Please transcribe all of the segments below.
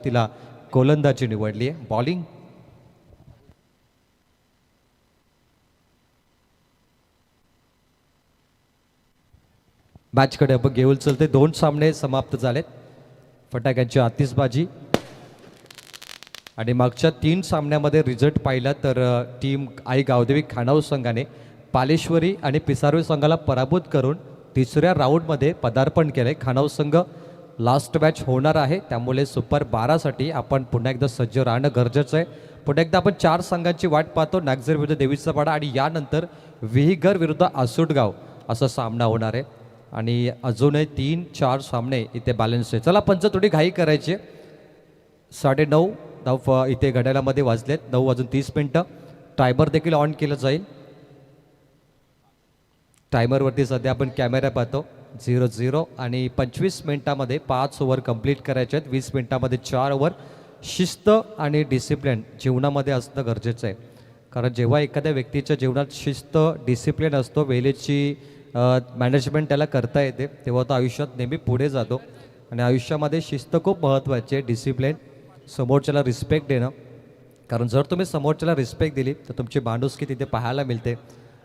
तिला गोलंदाजी निवडली आहे. बॉलिंग मॅचकडे आपण घेऊन चलते. 2 सामने समाप्त झालेत. फटाक्यांची आतिषबाजी आणि मागच्या 3 सामन्यामध्ये रिझल्ट पाहिला तर टीम आई गावदेवी खानावळ संघाने पालेश्वरी आणि पिसारोळी संघाला पराभूत करून तिसऱ्या राऊंडमध्ये पदार्पण केले. खानावळ संघ लास्ट मॅच होणार आहे, त्यामुळे सुपर 12साठी आपण पुन्हा एकदा सज्ज राहणं गरजेचं आहे. पुन्हा एकदा आपण 4 संघांची वाट पाहतो. नागझर विरुद्ध देवीचा पाडा आणि यानंतर विहीगर विरुद्ध आसुटगाव असा सामना होणार आहे. आणि अजूनही 3-4 सामने इथे बॅलन्स आहे. चला पंच थोडी घाई करायची. 9:30 धाव इथे घड्याळामध्ये वाजलेत. 9:30. टायमर देखील ऑन केलं जाईल. टायमरवरती सध्या आपण कॅमेरा पाहतो. 0-0 आणि 25 मिनिटामध्ये 5 ओव्हर कंप्लीट करायचे आहेत. 20 मिनिटामध्ये 4 ओव्हर. शिस्त आणि डिसिप्लिन जीवनामध्ये असणं गरजेचं आहे, कारण जेव्हा एखाद्या व्यक्तीच्या जीवनात शिस्त डिसिप्लिन असतो, वेळेची मॅनेजमेंट त्याला करता येते, तेव्हा तो आयुष्यात नेहमी पुढे जातो. आणि आयुष्यामध्ये शिस्त खूप महत्त्वाची आहे. डिसिप्लिन, समोरच्याला रिस्पेक्ट देणं, कारण जर तुम्ही समोरच्याला रिस्पेक्ट दिली तर तुमची माणुसकी तिथे पाहायला मिळते.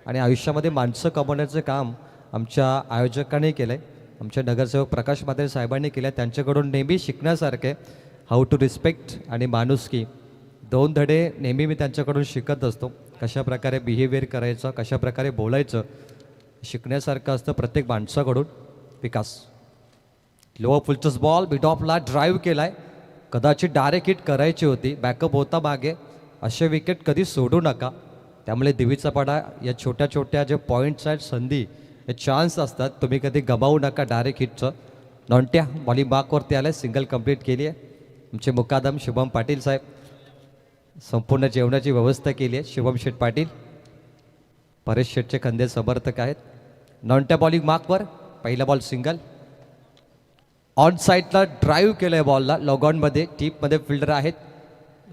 आणि आयुष्यामध्ये माणसं कमवण्याचं काम आमच्या आयोजकांनी केलं आहे, आमच्या नगरसेवक प्रकाश म्हात्रे साहेबांनी केलं आहे. त्यांच्याकडून नेहमी शिकण्यासारखे हाऊ टू रिस्पेक्ट आणि माणुसकी 2 धडे नेहमी मी त्यांच्याकडून शिकत असतो. कशाप्रकारे बिहेवियर करायचं, कशाप्रकारे बोलायचं, शिकण्यासारखं असतं प्रत्येक माणसाकडून. विकास लो फुलचस बॉल मिड ऑफला ड्राईव्ह केला आहे. कदाचित डायरेक्ट हिट करायची होती, बॅकअप होता मागे. असे विकेट कधी सोडू नका. त्यामुळे देवीचा पाडा या छोट्या छोट्या जे पॉईंट्स आहेत, संधी, हे चान्स असतात, तुम्ही कधी गमावू नका डायरेक्ट हिटचं. नॉन्ट्या बॉलिंग बाकवरती आलं आहे, सिंगल कंप्लीट केली आहे. आमचे मुकादम शुभम पाटील साहेब संपूर्ण जेवणाची व्यवस्था केली आहे. शुभम शेठ पाटील परेश शेठचे खंदे समर्थक आहेत. नॉन्ट्या बॉलिंग मार्कवर, पहिला बॉल सिंगल. ऑन साईडला ड्राईव्ह केलं आहे बॉलला. लॉगॉनमध्ये टीपमध्ये फिल्डर आहेत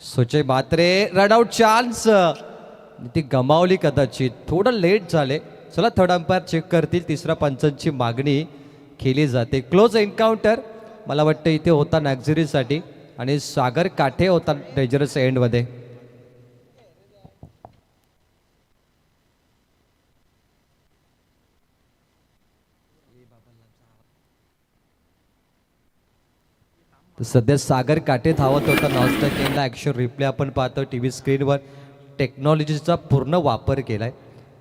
सुजय म्हात्रे. रनआउट चान्स, ती गमावली कदाचित, थोडं लेट झाले. चला थर्ड अंपायर चेक करतील. तिसऱ्या पंचांची मागणी केली जाते. क्लोज एन्काउंटर मला वाटतं इथे होता नागझिरीसाठी, आणि सागर काठे होता डेंजरस एंडमध्ये. सध्या सागर काठे धावत होता नॉनस्टॉप गेमला. ॲक्शन रिप्ले आपण पाहतो टी व्ही स्क्रीनवर. टेक्नॉलॉजीचा पूर्ण वापर केला आहे.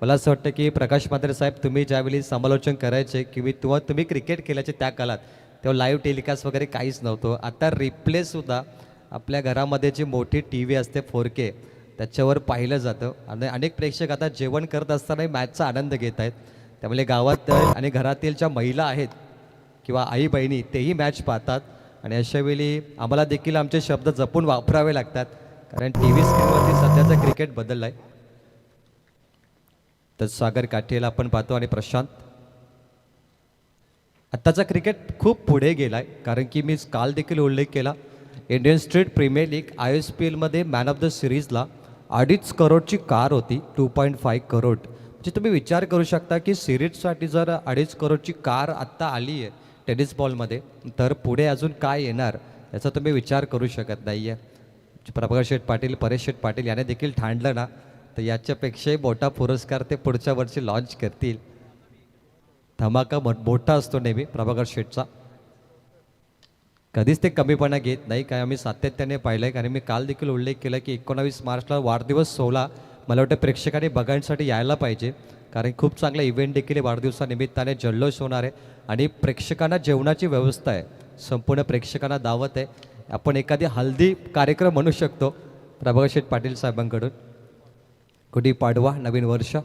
मला असं वाटतं की प्रकाश म्हात्रे साहेब, तुम्ही ज्यावेळी समालोचन करायचे किंवा तुम्ही क्रिकेट खेळायचे त्या काळात, तेव्हा लाईव्ह टेलिकास्ट वगैरे काहीच नव्हतं. आता रिप्लेसुद्धा आपल्या घरामध्ये जी मोठी टी व्ही असते 4K, त्याच्यावर पाहिलं जातं. आणि अनेक प्रेक्षक आता जेवण करत असतानाही मॅचचा आनंद घेत आहेत. त्यामुळे गावात आणि घरातील ज्या महिला आहेत किंवा आई बहिणी, तेही मॅच पाहतात. आणि अशावेळी आम्हाला देखील आमचे शब्द जपून वापरावे लागतात, कारण टी व्ही स्क्रीनवरती सध्याचा क्रिकेट बदलला आहे. तर सागर काठेला आपण पाहतो आणि प्रशांत. आत्ताचा क्रिकेट खूप पुढे गेला आहे, कारण की मी काल देखील उल्लेख केला, इंडियन स्टेट प्रीमियर लीग ISPLमध्ये मॅन ऑफ द सिरीजला 2.5 करोडची कार होती. 2.5 करोड म्हणजे तुम्ही विचार करू शकता की सिरीजसाठी जर 2.5 करोडची कार आत्ता आली आहे टेनिस बॉलमध्ये, तर पुढे अजून काय येणार याचा तुम्ही विचार करू शकत नाही आहे. प्रभाकर शेठ पाटील, परेश शेठ पाटील याने देखील ठाणलं ना, तर याच्यापेक्षाही मोठा पुरस्कार ते पुढच्या वर्षी लॉन्च करतील. धमाका मोठा असतो नेहमी प्रभाकर शेठचा, कधीच ते कमीपणा घेत नाही. काय आम्ही सातत्याने पाहिलं आहे. कारण मी काल देखील उल्लेख केला की 19 मार्चला वाढदिवस 16 मला वाटतं प्रेक्षकांनी बघण्यासाठी यायला पाहिजे, कारण खूप चांगला इव्हेंट देखील वाढदिवसानिमित्ताने जल्लोष होणार आहे. आणि प्रेक्षकांना जेवणाची व्यवस्था आहे, संपूर्ण प्रेक्षकांना दावत आहे. आपण एखादी हल्दी कार्यक्रम म्हणू शकतो प्रभाकर शेठ पाटील साहेबांकडून. गुढी पाडवा, नवीन वर्ष.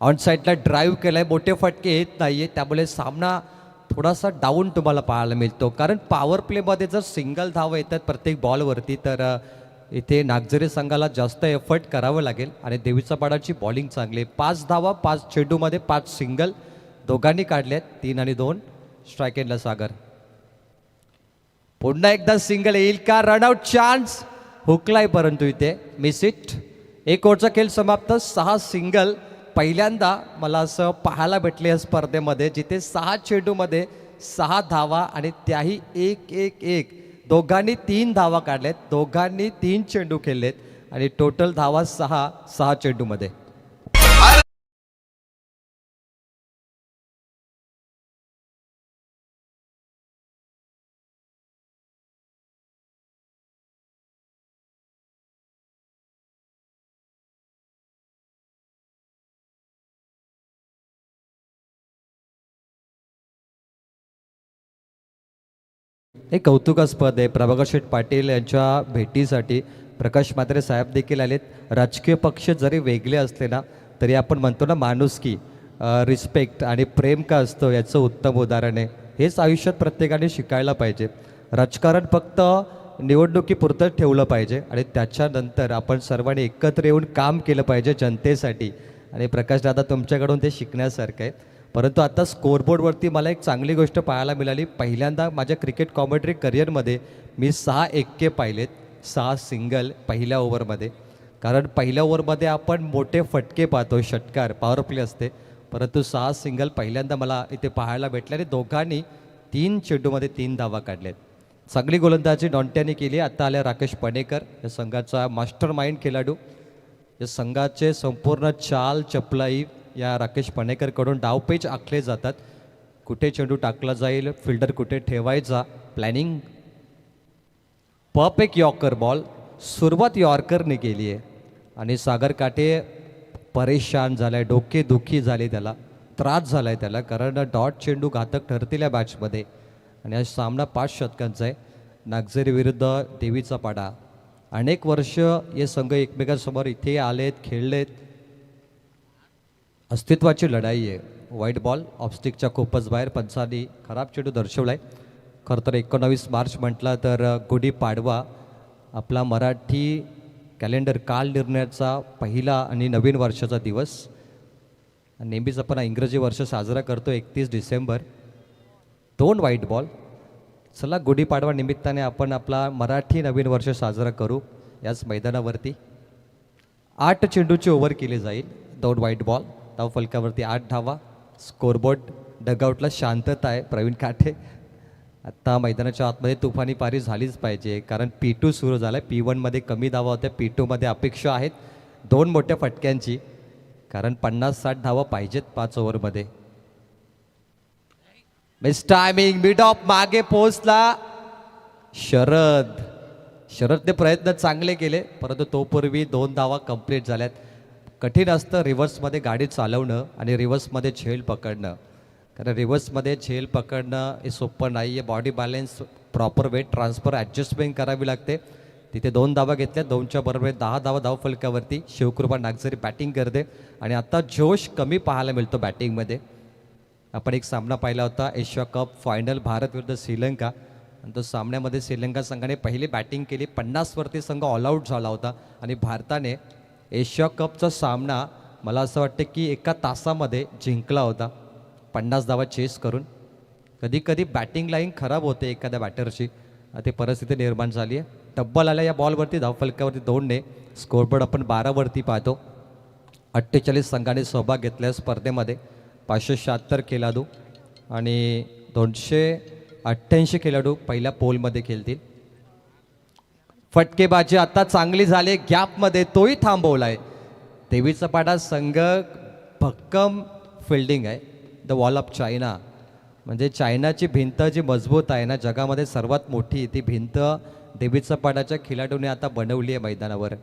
ऑन साईडला ड्राईव्ह केला आहे, मोठे फटके येत नाही आहे, त्यामुळे सामना थोडासा डाऊन तुम्हाला पाहायला मिळतो. कारण पॉवर प्लेमध्ये जर सिंगल धावा येतात प्रत्येक बॉलवरती, तर इथे नागझरी संघाला जास्त एफर्ट करावं लागेल. आणि देवीचा पाडाची बॉलिंग चांगली आहे. 5 धावा 5 चेंडूमध्ये 5 सिंगल दोघांनी काढल्यात. 3 आणि 2 स्ट्राईक एंडला सागर. पुन्हा एकदा सिंगल येईल का? रनआउट चान्स, हुकलाय परंतु इथे मिस इट. 1 ओव्हरचा खेळ समाप्त. 6 सिंगल पहिल्यांदा मला असं पाहायला भेटले या स्पर्धेमध्ये, जिथे 6 चेंडूमध्ये 6 धावा आणि त्याही 1-1-1 दोघांनी 3 धावा काढल्यात, दोघांनी 3 चेंडू खेळलेत आणि टोटल धावा 6 चेंडूमध्ये. हे कौतुकास्पद आहे. प्रभाकर शेठ पाटील यांच्या भेटीसाठी प्रकाश म्हात्रे साहेब देखील आलेत. राजकीय पक्ष जरी वेगळे असले ना तरी आपण म्हणतो ना माणुसकी, रिस्पेक्ट आणि प्रेम का असतं याचं उत्तम उदाहरण आहे. हेच आयुष्यात प्रत्येकाने शिकायला पाहिजे. राजकारण फक्त निवडणुकीपुरतं ठेवलं पाहिजे आणि त्याच्यानंतर आपण सर्वांनी एकत्र येऊन काम केलं पाहिजे जनतेसाठी. आणि प्रकाश दादा तुमच्याकडून ते शिकण्यासारखं आहे. परंतु आता स्कोअरबोर्डवरती मला एक चांगली गोष्ट पाहायला मिळाली. पहिल्यांदा माझ्या क्रिकेट कॉमेंट्री करिअरमध्ये मी 6 एक्के पाहिलेत, 6 सिंगल पहिल्या ओव्हरमध्ये. कारण पहिल्या ओव्हरमध्ये आपण मोठे फटके पाहतो, षटकार, पॉवर प्ले असते. परंतु 6 सिंगल पहिल्यांदा मला इथे पाहायला भेटले आणि दोघांनी 3 चेंडूमध्ये 3 धावा काढल्यात. चांगली गोलंदाजी डॉन्ट्याने केली. आता आल्या राकेश पणेकर, या संघाचा मास्टर माइंड खेळाडू. या संघाचे संपूर्ण चाल चपलाई या राकेश पणेकरकडून डावपेच आखले जातात. कुठे चेंडू टाकला जाईल, फिल्डर कुठे ठेवायचा, प्लॅनिंग. परफेक्ट यॉर्कर बॉल, सुरुवात यॉर्करने केली आहे आणि सागर काटे परेशान झाला आहे, डोकेदुखी झाली, त्याला त्रास झाला आहे त्याला, कारण डॉट चेंडू घातक ठरतील या मॅचमध्ये. आणि हा सामना 5 षटकांचा आहे. नागझरी विरुद्ध देवीचा पाडा. अनेक वर्ष हे संघ एकमेकांसमोर इथे आलेत, खेळलेत. अस्तित्वाची लढाई आहे. व्हाईट बॉल ऑफस्टिकच्या खूपच बाहेर, पंचांनी खराब चेंडू दर्शवला आहे. खरं तर 19 मार्च म्हटला तर गुढीपाडवा आपला मराठी कॅलेंडर काल निर्णयाचा पहिला आणि नवीन वर्षाचा दिवस. नेहमीच आपण इंग्रजी वर्ष साजरा करतो 31 डिसेंबर. 2 white ball. चला गुढीपाडवा निमित्ताने आपण आपला मराठी नवीन वर्ष साजरा करू याच मैदानावरती. 8 चेंडूची ओव्हर केली जाईल. 2 व्हाईट बॉल. धाव फलकावरती 8 धावा. स्कोरबोर्ड डगआउटला शांतता आहे. प्रवीण काठे, आत्ता मैदानाच्या आतमध्ये तुफानी पारी झालीच पाहिजे कारण P2 सुरू झाला आहे. P1मध्ये कमी धावा होत्या, P2मध्ये अपेक्षा आहेत 2 मोठ्या फटक्यांची, कारण 50-60 धावा पाहिजेत 5 ओव्हरमध्ये. मिस टायमिंग, मिड ऑफ मागे पोहोचला शरदने प्रयत्न चांगले केले परंतु तोपूर्वी 2 धावा कंप्लीट झाल्यात. कठीण असतं रिव्हर्समध्ये गाडी चालवणं आणि रिव्हर्समध्ये झेल पकडणं, कारण रिव्हर्समध्ये झेल पकडणं हे सोपं नाही आहे. Body balance, proper weight transfer, adjustment करावी लागते. तिथे 2 धावा घेतल्या, 2च्या बरोबर 10 धावा धाव फलकावरती. शिवकृपा नागझरी बॅटिंग करते आणि आता जोश कमी पाहायला मिळतो बॅटिंगमध्ये. आपण एक सामना पाहिला होता एशिया कप फायनल भारत विरुद्ध श्रीलंका, आणि तो सामन्यामध्ये श्रीलंका संघाने पहिली बॅटिंग केली. 50वरती संघ ऑलआउट झाला होता आणि भारताने एशिया कपचा सामना मला असं वाटतं की 1 तासामध्ये जिंकला होता 50 धावा चेस करून. कधी कधी बॅटिंग लाईन खराब होते एखाद्या बॅटरची, ती परिस्थिती निर्माण झाली आहे. डब्बल आल्या या बॉलवरती, धावफलकावरती 2ने. स्कोरबोर्ड आपण 12वरती पाहतो. 48 संघाने सहभाग घेतल्या स्पर्धेमध्ये. 576 खेळाडू आणि 288 खेळाडू पहिल्या पोलमध्ये खेळतील. फटकेबाजी आता चांगली झाली गॅपमध्ये, तोही थांबवलाय. देवीचा पाडा संघ भक्कम फिल्डिंग आहे. द वॉल ऑफ चायना, म्हणजे चायनाची भिंत जी मजबूत आहे ना, जगामध्ये सर्वात मोठी ती भिंत देवीचा पाडाच्या खेळाडूने आता बनवली आहे मैदानावर.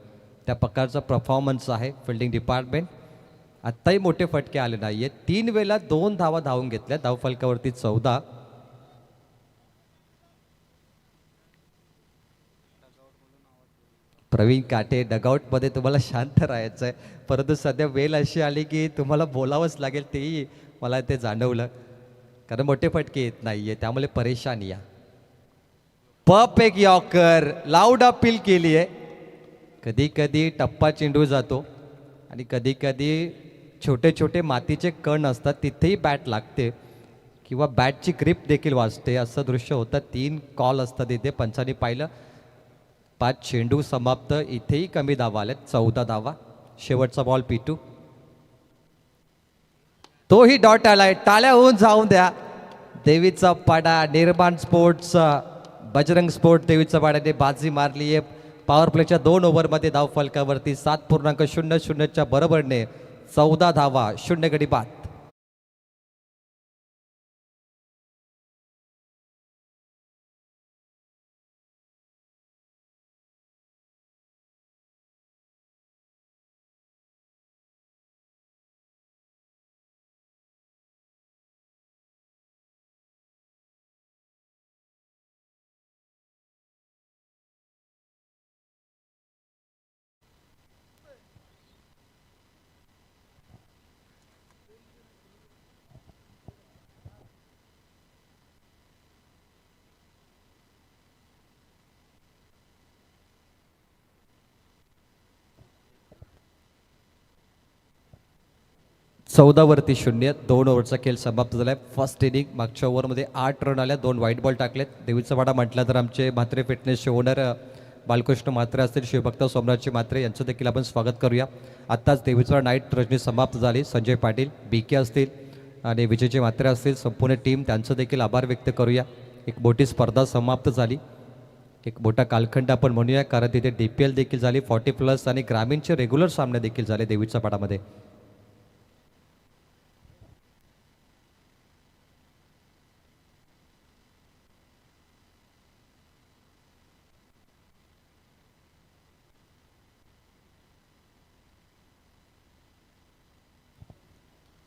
त्या प्रकारचा परफॉर्मन्स आहे फिल्डिंग डिपार्टमेंट. आत्ताही मोठे फटके आले नाही आहेत. 3 वेळेला 2 धावा धावून घेतल्या. धावफलकावरती 14. प्रवीण काटे, डगआउटमध्ये तुम्हाला शांत राहायचं आहे, परंतु सध्या वेळ अशी आली की तुम्हाला बोलावंच लागेल. तेही मला ते जाणवलं, कारण मोठे फटके येत नाही आहे, त्यामुळे परेशानी या. परफेक्ट यॉर्कर, लाऊड अपील केली आहे. कधी कधी टप्पा चेंडू जातो आणि कधी कधी छोटे छोटे मातीचे कण असतात, तिथेही बॅट लागते किंवा बॅटची ग्रिप देखील वाजते. असं दृश्य होतं. 3 कॉल असतात इथे. पंचांनी पाहिलं. 5 चेंडू समाप्त. इथेही कमी धावा आल्यात, 14 धावा. शेवटचा बॉल P2. तोही डॉट आलाय. टाळ्या होऊन जाऊन द्या. देवीचा पाडा निर्माण स्पोर्ट्स बजरंग स्पोर्ट देवीच्या वाड्याने बाजी मारली आहे. पॉवर प्लेच्या 2 ओव्हरमध्ये धाव फलकावरती 7.00च्या बरोबरीने 14 धावा, 0 गडी बाद. वरती 0. 2 ओव्हरचा खेळ समाप्त झालाय. फर्स्ट इनिंग मागच्या ओव्हरमध्ये 8 रन आल्या, 2 व्हाईट बॉल टाकलेत. देवीचा वाडा म्हटलं तर आमचे म्हात्रे फिटनेसचे ओनर बालकृष्ण म्हात्रे असतील, शिवभक्त सोमनाथजी म्हात्रे यांचं देखील आपण स्वागत करूया. आत्ताच देवीचा नाईट रजनी समाप्त झाली. संजय पाटील, BK असतील आणि विजयजी म्हात्रे असतील, संपूर्ण टीम त्यांचं देखील आभार व्यक्त करूया. एक मोठी स्पर्धा समाप्त झाली, एक मोठा कालखंड आपण म्हणूया, कारण तिथे DPL देखील झाली, 40+ आणि ग्रामीणचे रेग्युलर सामने देखील झाले देवीच्या पाडामध्ये.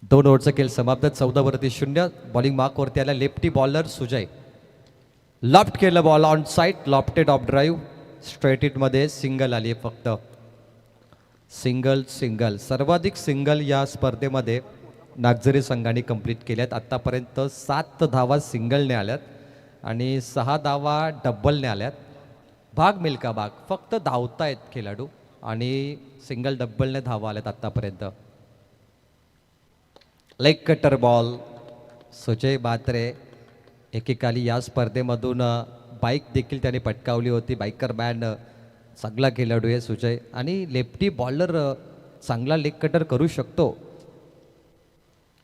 दोन ओव्हरचा खेळ समाप्त. 14 वरती 0. बॉलिंग मार्कवरती आला लेफ्टी बॉलर सुजय. लॉफ्ट केलं ball on side, lofted off drive. Straight हिटमध्ये सिंगल आली आहे फक्त. सिंगल सर्वाधिक सिंगल या स्पर्धेमध्ये नागझरी संघाने कंप्लीट केल्यात. आत्तापर्यंत 7 धावा सिंगलने आल्यात आणि 6 धावा डबलने आल्यात. भाग मिल्का भाग, फक्त धावतायत खेळाडू आणि सिंगल डबलने धावा आल्यात आत्तापर्यंत. Leg cutter ball. Sujay Mhatre एकेकाली या स्पर्धेमधून बाईक देखील त्याने पटकावली होती. बाईकर मॅन चांगला खेळाडू आहे सुजय आणि लेफ्टी बॉलर चांगला लेग कटर करू शकतो.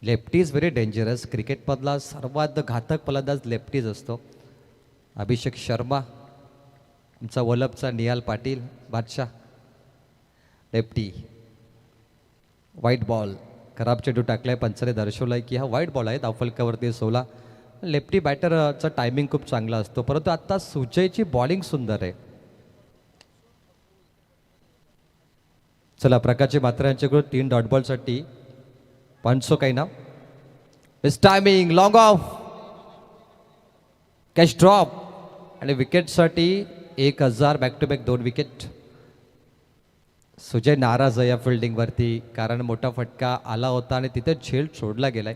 Lefty is very dangerous. क्रिकेटमधला सर्वात घातक फलंदाज लेफ्टीज असतो. अभिषेक शर्मा, आमचा वलभचा निहाल पाटील बादशाह, लेफ्टी. व्हाईट बॉल, खराब चेंडू टाकलाय. पंचाने दर्शवलाय की हा व्हाईट बॉल आहे. धावफलकावरती 16. लेफ्टी बॅटरचा टायमिंग खूप चांगला असतो, परंतु आता सुजयची बॉलिंग सुंदर आहे. चला प्रकाशजी म्हात्रे यांच्याकडून 3 डॉट बॉलसाठी पंचो काही ना. Miss timing, long off, catch drop आणि विकेटसाठी 1000. Back to back 2 wicket. Sujay नाराज आहे या फिल्डिंगवरती, कारण मोठा फटका आला होता आणि तिथे झेल सोडला गेलाय.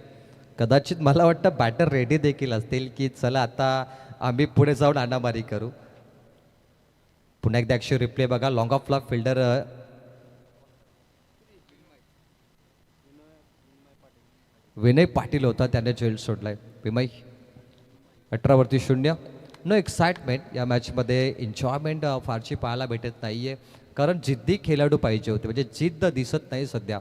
कदाचित मला वाटतं बॅटर रेडी देखील असतील की चला आता आम्ही पुढे जाऊन आणामारी करू. पुन्हा एकदा ॲक्शन रिप्ले बघा. लॉंग ऑफला फिल्डर विनय पाटील होता, त्याने झेल सोडलाय. विमय. 18 वरती 0. No excitement. या मॅचमध्ये एन्जॉयमेंट फारशी पाहायला भेटत नाहीये, कारण जिद्दी खेळाडू पाहिजे होते, म्हणजे जिद्द दिसत नाही सध्या.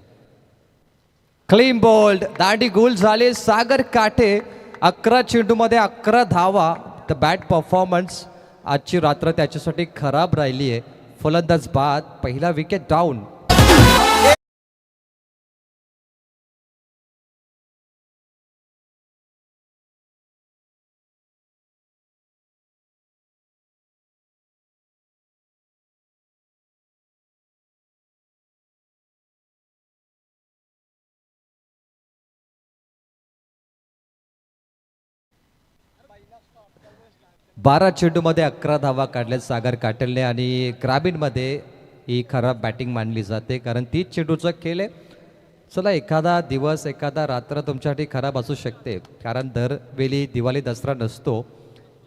क्लीन बोल्ड, दांडी गोल झाले. सागर काठे 11 चेंडूमध्ये 11 धावा. द बॅट परफॉर्मन्स आजची रात्र त्याच्यासाठी खराब राहिली आहे. फलंदाज बाद, पहिला विकेट डाऊन. बारा चेंडूमध्ये 11 धावा काढल्यात सागर काटेलने आणि ग्रामीणमध्ये ही खराब बॅटिंग मानली जाते, कारण 30 चेंडूचा खेळ आहे. चला एखादा दिवस एखादा रात्र तुमच्यासाठी खराब असू शकते, कारण दरवेळी दिवाळी दसरा नसतो.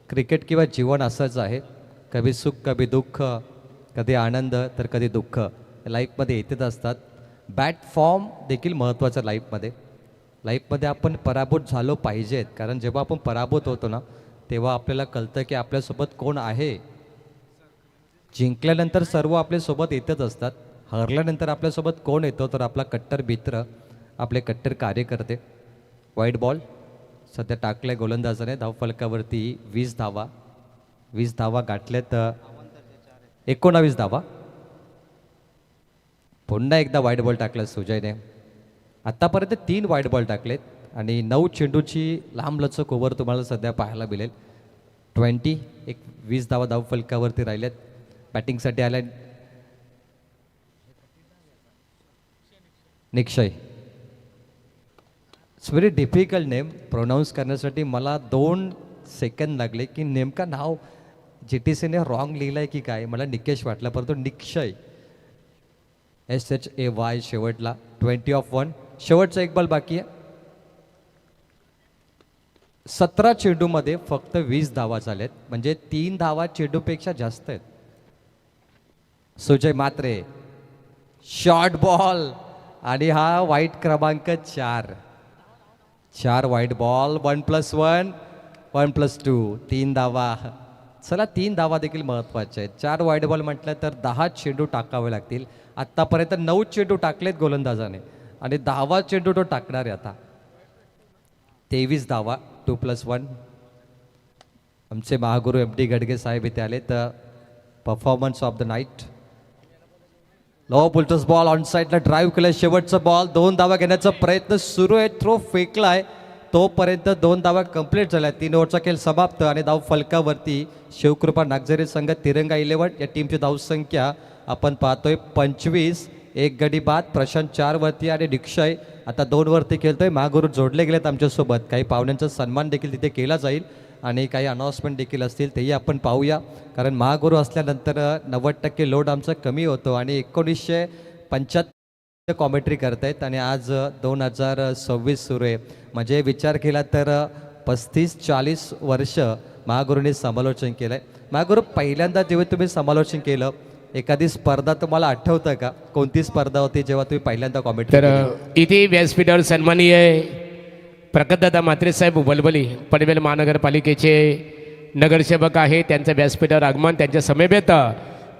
क्रिकेट किंवा जीवन असंच आहे, कधी सुख कधी दुःख, कधी आनंद तर कधी दुःख लाईफमध्ये येतच असतात. बॅट फॉर्म देखील महत्त्वाचा लाईफमध्ये आपण पराभूत झालो पाहिजेत, कारण जेव्हा आपण पराभूत होतो ना तेव्हा आपल्याला कळतं की आपल्यासोबत कोण आहे. जिंकल्यानंतर सर्व आपल्यासोबत येतच असतात, हरल्यानंतर आपल्यासोबत कोण येतो तर आपला कट्टर मित्र, आपले कट्टर कार्यकर्ते. वाईट बॉल सध्या टाकलाय गोलंदाजाने, धावफलकावरती 20 धावा. 20 धावा गाठल्यात, 19 धावा. पुन्हा एकदा वाईट बॉल टाकला सुजयने. आत्तापर्यंत 3 वाईट बॉल टाकलेत आणि 9 चेंडूची लांबलचक ओव्हर तुम्हाला सध्या पाहायला मिळेल. 20 धावा धाव फलकावरती राहिल्यात. बॅटिंगसाठी आल्या Nikshay. It's very difficult name pronouns करण्यासाठी मला 2 सेकंद लागले की नेमकं नाव GTCने रॉंग लिहिलं आहे की काय. मला निकेश वाटला, परंतु निक्षय SHAY शेवटला. 20/1. शेवटचा एक बॉल बाकी आहे. 17 चेंडूमध्ये फक्त 20 धावा झाल्यात, म्हणजे 3 धावा चेंडूपेक्षा जास्त आहेत. सुजय मात्रे शॉर्ट बॉल आणि हा वाईट क्रमांक 4 वाईट बॉल. 1+1 1+2 3 धावा. चला 3 धावा देखील महत्त्वाच्या आहेत. 4 वाईट बॉल म्हटलं तर 10 चेंडू टाकावे लागतील. आत्तापर्यंत 9 चेंडू टाकलेत गोलंदाजाने आणि 10वा चेंडू तो टाकणार आहे आता. 23 धावा. 2+1. आमचे महागुरू MD गडगे साहेब इथे आले. तर performance of the night. Low बुलटस बॉल ऑन साईडला ड्राईव्ह केलं. शेवटचा बॉल. 2 धावा घेण्याचा प्रयत्न सुरू आहे. थ्रो फेकलाय, तोपर्यंत 2 धावा कंप्लीट झाल्या. 3 ओव्हरचा खेळ समाप्त आणि धाव फलकावरती शिवकृपा नागझरी संघ तिरंगा 11. या टीमची धावसंख्या आपण पाहतोय 25. 1 गडी बाद. प्रशांत 4 वरती आणि निक्षय आता 2 वरती खेळतोय. महागुरू जोडले गेलेत आमच्यासोबत. काही पाहुण्यांचा सन्मान देखील तिथे केला जाईल आणि काही अनाउन्समेंट देखील असतील, तेही आपण पाहूया. कारण महागुरू असल्यानंतर 90% लोड आमचा कमी होतो आणि 1975 कॉमेंट्री करतायत आणि आज 2026 सुरू आहे. म्हणजे विचार केला तर 35-40 वर्ष महागुरूंनी समालोचन केलं आहे. महागुरू, पहिल्यांदा जेव्हा तुम्ही समालोचन केलं, एखादी स्पर्धा तुम्हाला आठवतं का? कोणती स्पर्धा होती जेव्हा तुम्ही पहिल्यांदा कॉमेंट्री? तर इथे व्यासपीठावर सन्माननीय प्रकटदादा म्हात्रे साहेब वलवली पनवेल महानगरपालिकेचे नगरसेवक आहे. त्यांचं व्यासपीठावर आगमन. त्यांच्या समवेत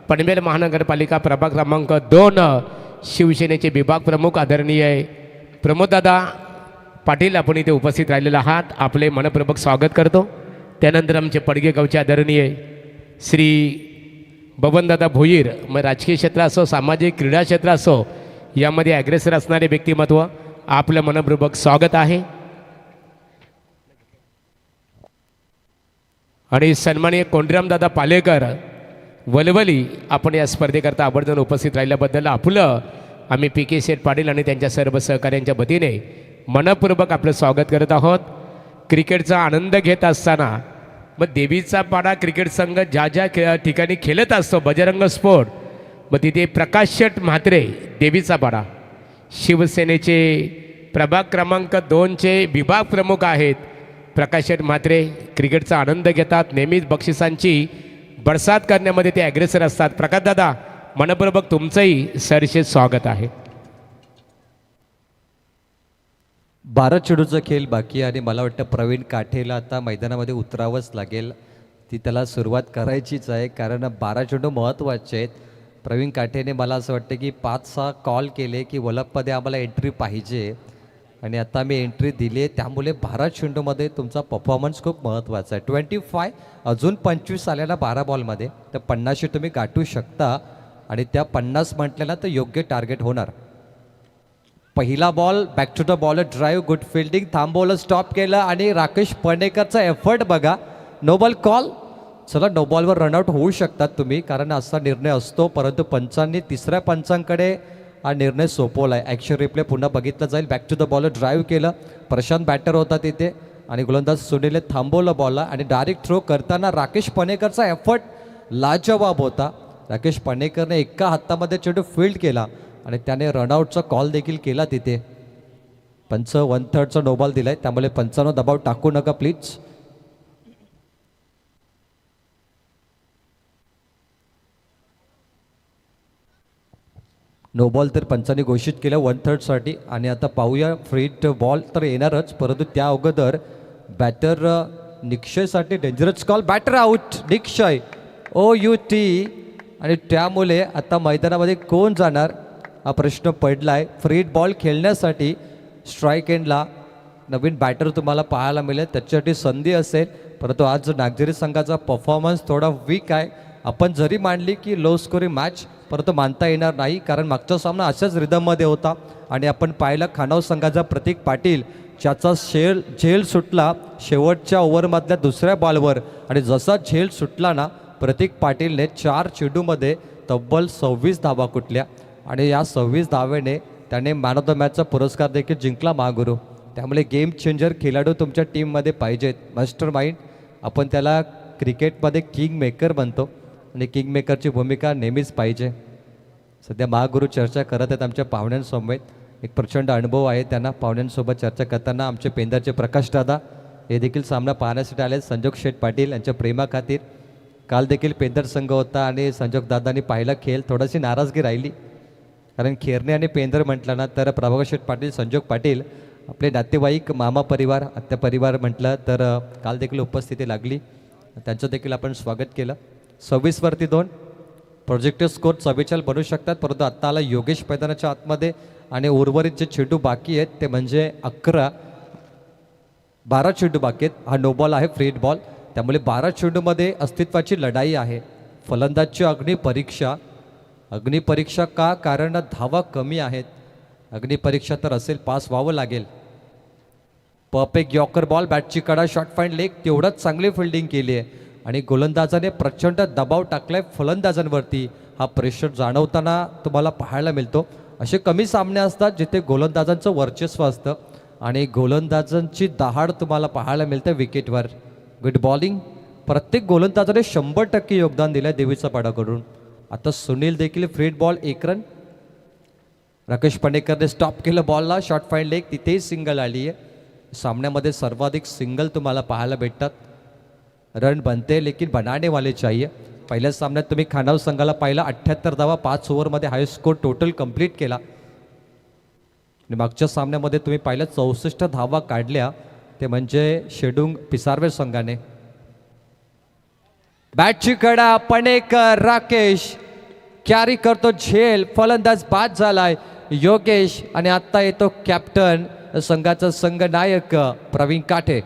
पनवेल महानगरपालिका प्रभाग क्रमांक 2 शिवसेनेचे विभाग प्रमुख आदरणीय प्रमोददादा पाटील आपण इथे उपस्थित राहिलेले आहात. आपले मनपूर्वक स्वागत करतो. त्यानंतर आमचे पडगे गावचे आदरणीय श्री बबनदादा भोईर, मग राजकीय क्षेत्र असो, सामाजिक क्रीडा क्षेत्र असो, यामध्ये ॲग्रेसर असणारे व्यक्तिमत्व, आपलं मनपूर्वक स्वागत आहे. आणि सन्माननीय कोंडीरामदादा पालेकर वलवली आपण या स्पर्धेकरता आवर्जून उपस्थित राहिल्याबद्दल आपलं आम्ही PK शेठ पाटील आणि त्यांच्या सर्व सहकाऱ्यांच्या वतीने मनपूर्वक आपलं स्वागत करत आहोत. क्रिकेटचा आनंद घेत असताना मग देवीचा पाडा क्रिकेट संघ ज्या ज्या ठिकाणी खेळत असतो, बजरंग स्पोर्ट, मग तिथे प्रकाश शेठ म्हात्रे देवीचा पाडा शिवसेनेचे प्रभाग क्रमांक 2चे विभाग प्रमुख आहेत. प्रकाश शेठ म्हात्रे क्रिकेटचा आनंद घेतात. नेहमीच बक्षिसांची बरसात करण्यामध्ये ते ॲग्रेसर असतात. प्रकाशदादा, मनपूर्वक तुमचंही सरसे स्वागत आहे. 12 चेंडूचा खेळ बाकी आणि मला वाटतं प्रवीण काठेला आता मैदानामध्ये उतरावंच लागेल. ती त्याला सुरुवात करायचीच आहे कारण 12 चेंडू महत्त्वाचे आहेत. प्रवीण काठेने मला असं वाटतं की 5-6 कॉल केले की वलपमध्ये आम्हाला एंट्री पाहिजे आणि आता मी एंट्री दिली आहे. त्यामुळे 12 चेंडूमध्ये तुमचा परफॉर्मन्स खूप महत्त्वाचा आहे. 25 अजून 25 आलेला 12 बॉलमध्ये, तर 50 तुम्ही गाठू शकता आणि त्या 50 म्हटलेला तर योग्य टार्गेट होणार. पहिला ball back to the ball drive, good fielding, थांबवलं, स्टॉप केलं आणि राकेश पणेकरचा एफर्ट बघा. No ball call. चला, नो बॉलवर रनआउट होऊ शकतात तुम्ही कारण असा निर्णय असतो, परंतु पंचांनी तिसऱ्या पंचांकडे हा निर्णय सोपवला आहे. ॲक्शन रिप्ले पुन्हा बघितलं जाईल. Back to the ball drive केलं. प्रशांत बॅटर होता तिथे आणि गोलंदाज सुनीलने थांबवलं बॉलला आणि डायरेक्ट थ्रो करताना राकेश पणेकरचा एफर्ट लाजवाब होता. राकेश पणेकरने एका हातामध्ये चेंडू फील्ड केला आणि त्याने रनआउटचा कॉल देखील केला तिथे. पंच 1/3चा नो बॉल दिलाय, त्यामुळे पंचांनो दबाव टाकू नका प्लीज. नो बॉल तर पंचांनी घोषित केलं 1/3साठी आणि आता पाहूया. फ्री बॉल तर येणारच, परंतु त्या अगोदर बॅटर निक्षयसाठी dangerous call. Batter out. Nikshay OUT आणि त्यामुळे आता मैदानामध्ये कोण जाणार हा प्रश्न पडला आहे. फ्री बॉल खेळण्यासाठी स्ट्राईक एंडला नवीन बॅटर तुम्हाला पाहायला मिळेल, त्याच्यासाठी संधी असेल. परंतु आज नागझरी संघाचा परफॉर्मन्स थोडा वीक आहे. आपण जरी मांडली की लो स्कोरिंग मॅच, परंतु मानता येणार नाही, कारण मागचा सामना अशाच रिदममध्ये होता. आणि आपण पाहिलं खानाव संघाचा प्रतीक पाटील ज्याचा झेल सुटला शेवटच्या ओव्हरमधल्या दुसऱ्या बॉलवर, आणि जसा झेल सुटला ना प्रतीक पाटीलने 4 चेंडूमध्ये तब्बल 26 धावा कुठल्या, आणि या 26 धावेने त्याने मॅन ऑफ द मॅचचा पुरस्कार देखील जिंकला महागुरू. त्यामुळे गेम चेंजर खेळाडू तुमच्या टीममध्ये पाहिजेत. मास्टर माइंड, आपण त्याला क्रिकेटमध्ये किंग मेकर बनतो, आणि किंग मेकरची भूमिका नेहमीच पाहिजे. सध्या महागुरू चर्चा करत आहेत आमच्या पाहुण्यांसमवेत. एक प्रचंड अनुभव आहे त्यांना पाहुण्यांसोबत चर्चा करताना. आमचे पेंदरचे प्रकाश दादा हे देखील सामना पाहण्यासाठी आले. संजोग शेठ पाटील यांच्या प्रेमाखातीर. काल देखील पेंदर संघ होता आणि संजोग दादांनी पाहिला खेळ. थोडीशी नाराजगी राहिली, कारण खेरणे आणि पेंदर म्हटलं ना तर प्रभाकर शेठ पाटील, संजोग पाटील आपले नातेवाईक, मामा परिवार, आत्या परिवार म्हटलं तर काल देखील उपस्थिती लागली. त्यांचं देखील आपण स्वागत केलं. 26वरती 2 प्रोजेक्टिव्ह स्कोर 44 बनू शकतात, परंतु आत्ता आला योगेश मैदानाच्या आतमध्ये, आणि उर्वरित जे चेंडू बाकी आहेत ते म्हणजे 12 चेंडू बाकी आहेत. हा नो बॉल आहे, फ्री बॉल, त्यामुळे 12 चेंडूमध्ये अस्तित्वाची लढाई आहे. फलंदाजची अग्निपरीक्षा का? कारण धावा कमी आहेत. अग्निपरीक्षा तर असेल, पास व्हावं लागेल. परफेक्ट यॉर्कर बॉल, बॅटची कडा, शॉर्ट पॉईंट लेग, तेवढंच चांगली फिल्डिंग केली आहे. आणि गोलंदाजाने प्रचंड दबाव टाकलाय फलंदाजांवरती. हा प्रेशर जाणवताना तुम्हाला पाहायला मिळतो. असे कमी सामने असतात जिथे गोलंदाजांचं वर्चस्व असतं, आणि गोलंदाजांची दहाड तुम्हाला पाहायला मिळते विकेटवर. गुड बॉलिंग, प्रत्येक गोलंदाजाने 100% योगदान दिलं आहे देवीचा पाडाकडून. आता सुनील देखील फ्री बॉल, 1 रन. राकेश पांडेकरने स्टॉप केलं बॉलला, शॉर्ट पॉईंट लेग, तिथेही सिंगल आली आहे. सामन्यामध्ये सर्वाधिक सिंगल तुम्हाला पाहायला भेटतात. रन बनते लेकिन बनाने वाले चाहिए. पहिल्या सामन्यात तुम्ही खानाव संघाला पाहिला, 78 धावा 5 ओव्हरमध्ये हाय स्कोर टोटल कंप्लीट केला. आणि मागच्या सामन्यामध्ये तुम्ही पाहिलं 64 धावा काढल्या, ते म्हणजे शेडुंग पिसारवे संघाने. बॅटची कडा, पणेकर, राकेश कॅरी करतो झेल, फलंदाज बाद झालाय योगेश, आणि आता येतो कॅप्टन संघाचा संघ नायक प्रवीण काठे.